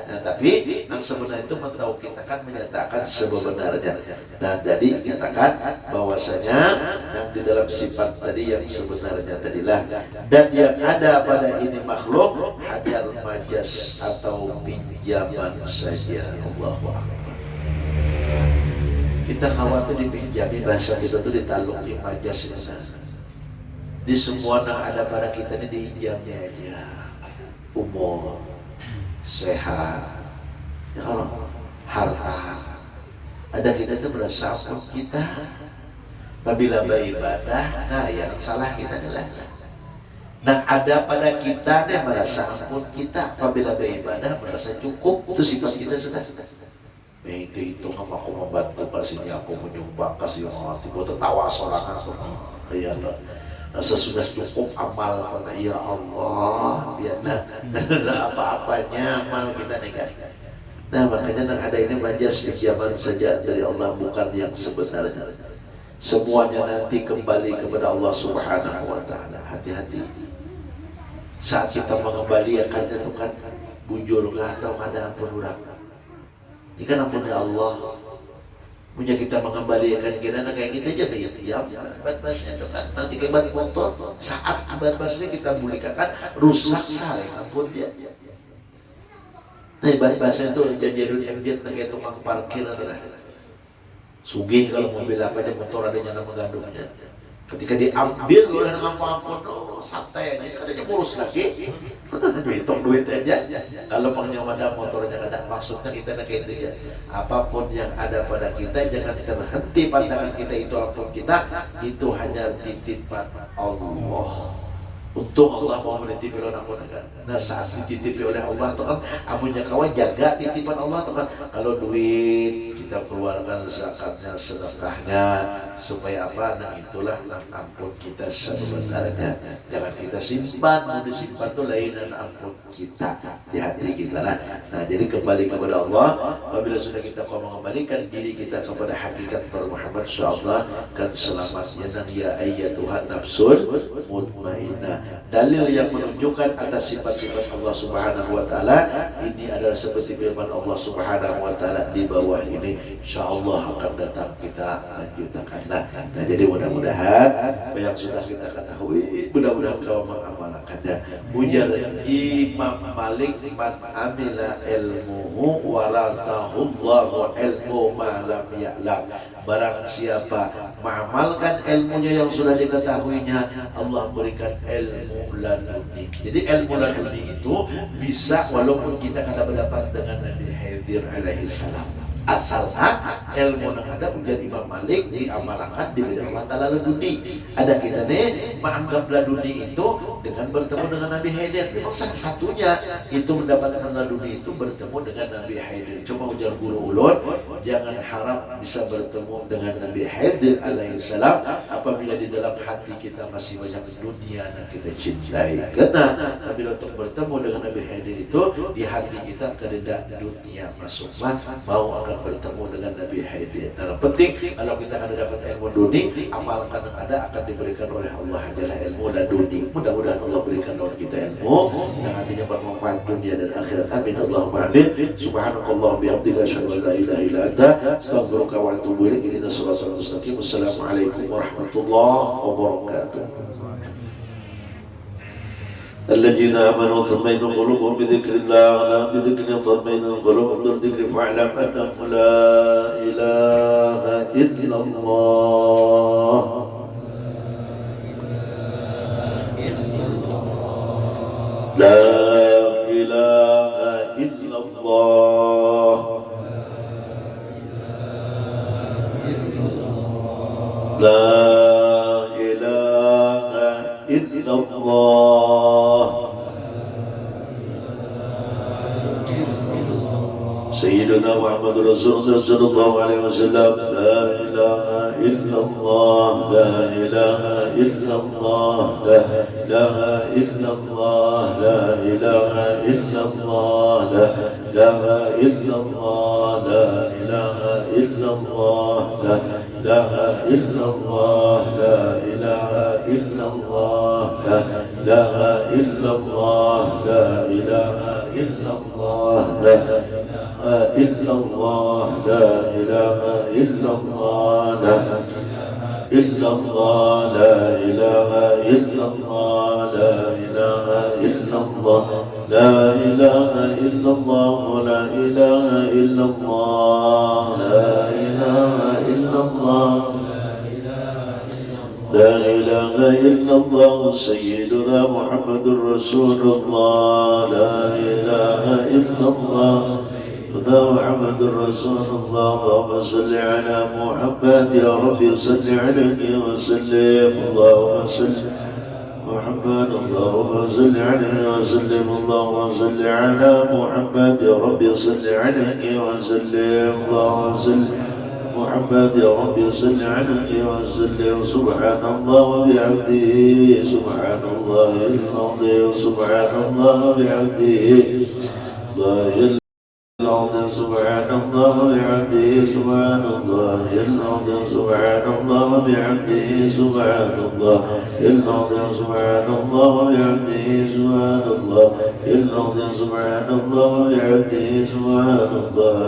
[SPEAKER 1] Nah tapi yang sebenarnya itu mentau kita kan menyatakan sebenarnya. Nah jadi menyatakan bahwasanya yang di dalam sifat tadi yang sebenarnya tadilah dan yang ada pada ini makhluk hajar majas atau pinjaman saja. Allahu Akbar. Kita khawatir dipinjami bahasa kita tuh ditaluk di majas itu. Di semua yang ada pada kita ini diinjamnya aja. Umur, sehat, ya kalau harta ada kita itu berasa pun kita apabila beribadah, nah yang salah kita adalah nah ada pada kita dia merasa ampun kita apabila beribadah merasa cukup itu sifat kita sudah itu aku membantu kasihnya, aku menyumbang kasih orang tiba tertawa sorangan tuh ya Allah. Rasa sudah cukup amal karena ya Allah biarlah ada apa-apanya amal kita negatif. Nah makanya ada ini majas pinjaman saja dari Allah, bukan yang sebenarnya. Semuanya nanti kembali kepada Allah Subhanahu wa Ta'ala. Hati-hati saat kita mengembalikan itu kan bujur atau ada ampun urang. Ini kan ampunnya Allah. Punya kita mengembalikan kita kayak kita aja nih ya. Bat-basnya itu kan nanti kayak bat motor. Saat bat-basnya kita bulikakan rusak saling ampun dia. Nah bat-basnya itu jajarun yang dia kayak tukang parkir lah. Sugih kalau mobil apa aja motor ada yang mengandungnya. Ketika diambil oleh ampun santai aja, kadang ngurus lagi. Hitung duit aja. Kalau penyewa motornya kadang maksudnya kita kayak itu ya. Apapun yang ada pada kita jangan terhenti pandangan kita itu ampun kita, itu hanya titipan Allah. Untung Allah mau menitipi oleh ampun kan. Nah saat dititipi oleh Allah tuh kan amunnya kawan jaga titipan Allah tuh kan. Kalau duit kita keluarkan zakatnya, sedekahnya supaya apa? Nah itulah ampun kita sebenarnya. Jangan kita simpan, mau disimpan tuh lain dan ampun kita di hati kita lah. Nah jadi kembali kepada Allah. Apabila sudah kita mengembalikan diri kita kepada hakikat Muhammad insyaallah kan selamatnya dan ya ayyatuhan nafsul mutmainnah. Dalil yang menunjukkan atas sifat-sifat Allah Subhanahu wa Ta'ala ini adalah seperti firman Allah Subhanahu wa Ta'ala di bawah ini, insyaallah akan datang kita lanjutkan. Nah jadi mudah-mudahan apa yang sudah kita ketahui mudah-mudahan kau mengamalkannya. Ujar Imam Malik, man amila ilmuhu warasahullahu ilmu ma lam ya'lam. Barang siapa mengamalkan ilmunya yang sudah diketahuinya, Allah berikan ilmu laduni. Jadi ilmu laduni itu bisa walaupun kita kada berdapat dengan Nabi Khidir alaihi salam. Asalnya ilmu yang ada menjadi Imam Malik diamalkan di bidang Allah Ta'ala laduni. Ada kita nih menganggap laduni itu dengan bertemu dengan Nabi Khidir. Memang salah satunya itu mendapatkan laduni itu bertemu dengan Nabi Khidir. Cuma ujar guru ulun, jangan harap bisa bertemu dengan Nabi Khidir alaihi salam apabila di dalam hati kita masih banyak dunia yang kita cintai. Karena apabila untuk bertemu dengan Nabi Khidir itu di hati kita kehendak dunia masuklah, mau akan bertemu dengan Nabi Khidir. Dan penting kalau kita akan dapat ilmu laduni, amalkan yang ada akan diberikan oleh Allah adalah ilmu laduni. Mudah-mudahan Allah berikan oleh kita ilmu yang artinya bermanfaat dunia dan akhirat. Amin Allahumma amin. Subhanakallah bihamdika asyhadu an la ilaha illa anta astaghfiruka wa atubu ilaik. Ihdinas siratal mustaqim. Wassalamualaikum warahmatullahi wabarakatuh. الذين آمنوا وتطمئن قلوبهم بذكر الله ألا بذكر تطمئن القلوب بالذكر فاعلم أنه لا إله إلا الله لا إله إلا الله لا إله إلا الله سيدنا محمد رسول الله صلى الله عليه وسلم لا إله إلا الله لا إله إلا الله لا إله إلا الله لا إله إلا الله لا إله إلا الله لا إله إلا الله لا إله إلا الله لا إله إلا الله لا إله إلا الله لا إله إلا الله لا إلا الله لا إله إلا الله لا إلا الله لا إله إلا الله لا إله إلا الله لا إله إلا الله لا إله إلا الله لا إله إلا الله لا إله إلا الله سيدنا محمد رسول الله لا إله إلا الله محمد رسول الله اللهم صل على محمد يا رب صل عليه وسلم اللهم صل محمد اللهم صل عليه وسلم اللهم صل على محمد يا رب صل عليه وسلم اللهم صل محمد يا رب صل عليه وسلم سبحان الله وبحمده سبحان الله العظيم سبحان الله وبحمده الله العظيم سبحان الله وبحمده سبحان الله العظيم سبحان الله وبحمده سبحان الله العظيم سبحان الله وبحمده سبحان الله العظيم سبحان الله وبحمده سبحان الله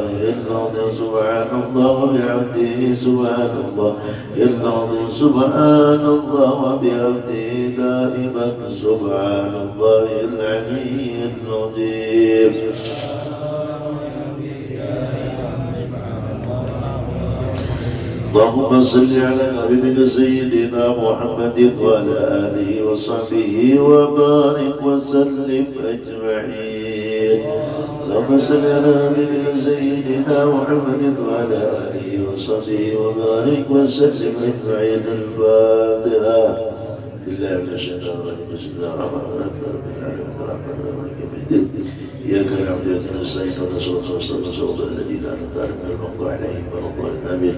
[SPEAKER 1] العظيم سبحان الله وبحمده سبحان الله العظيم سبحان الله وبحمده دائما سبحان الله العلي العظيم اللهم صل على حبيبك سيدنا محمد وعلى آله وصحبه وبارك وسلم أجمعين اللهم صل على حبيبك سيدنا محمد وعلى آله وصحبه وبارك وسلم أجمعين الفاتحة بالله من الشيطان الرجيم بسم الله الرحمن الرحيم رب العالمين الرحمن الرحيم مالك يوم الدين إياك نعبد وإياك نستعين اهدنا الصراط الذين أنعمت عليهم غير المغضوب عليهم ولا الضالين آمين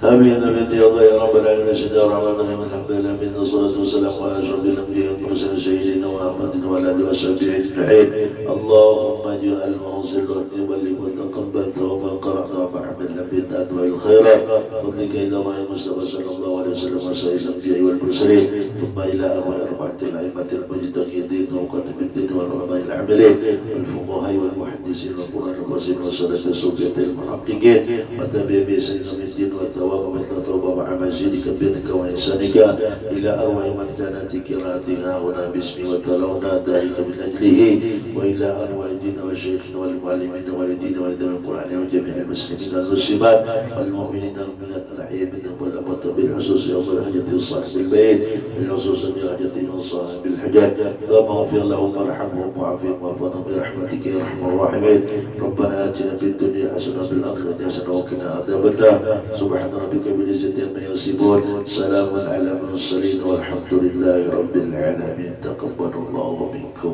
[SPEAKER 1] آمين آمين يا الله يا رب العالمين سيدنا الرحمن الرحيم الحمد لله من الصلاة والسلام على أشرف الأنبياء والمرسلين سيدنا محمد وعلى آله وصحبه أجمعين اللهم اجعل موصل وتبلغ وتقبل وما قرأنا ومحمدنا بالأدواء الخيرات فضلك إلى ما المصطفى صلى الله عليه وسلم وسائر الأنبياء والمرسلين ثم إلى أربعة الأئمة المجتهدين وقدم الدين والعلماء العاملين والفقهاء والمحدثين والقرآن القاسم وصلاة الصوفية المحققين وتابعين بسنة الدين والثواب مثل توبة مع مجيدك بينك وإحسانك إلى أرواح من كانت قراءتها هنا باسمي وتلونا ذلك من أجله وإلى أرواح الدين والشيخين والمعلمين والدين والدين القرآن وجميع المسلمين والمسلمات والمؤمنين والمؤمنات الأحياء منهم والأموات بالخصوص يوم الحجة صاحب البيت بالخصوص بالحجة وصاحب الحجة اللهم اغفر لهم وارحمهم وعافهم وعافهم برحمتك يا أرحم الراحمين ربنا آتنا في الدنيا حسنة وفي الآخرة حسنة وقنا عذاب النار سبحان ربك بالعزة عما يصفون سلام على المرسلين والحمد لله رب العالمين تقبل الله منكم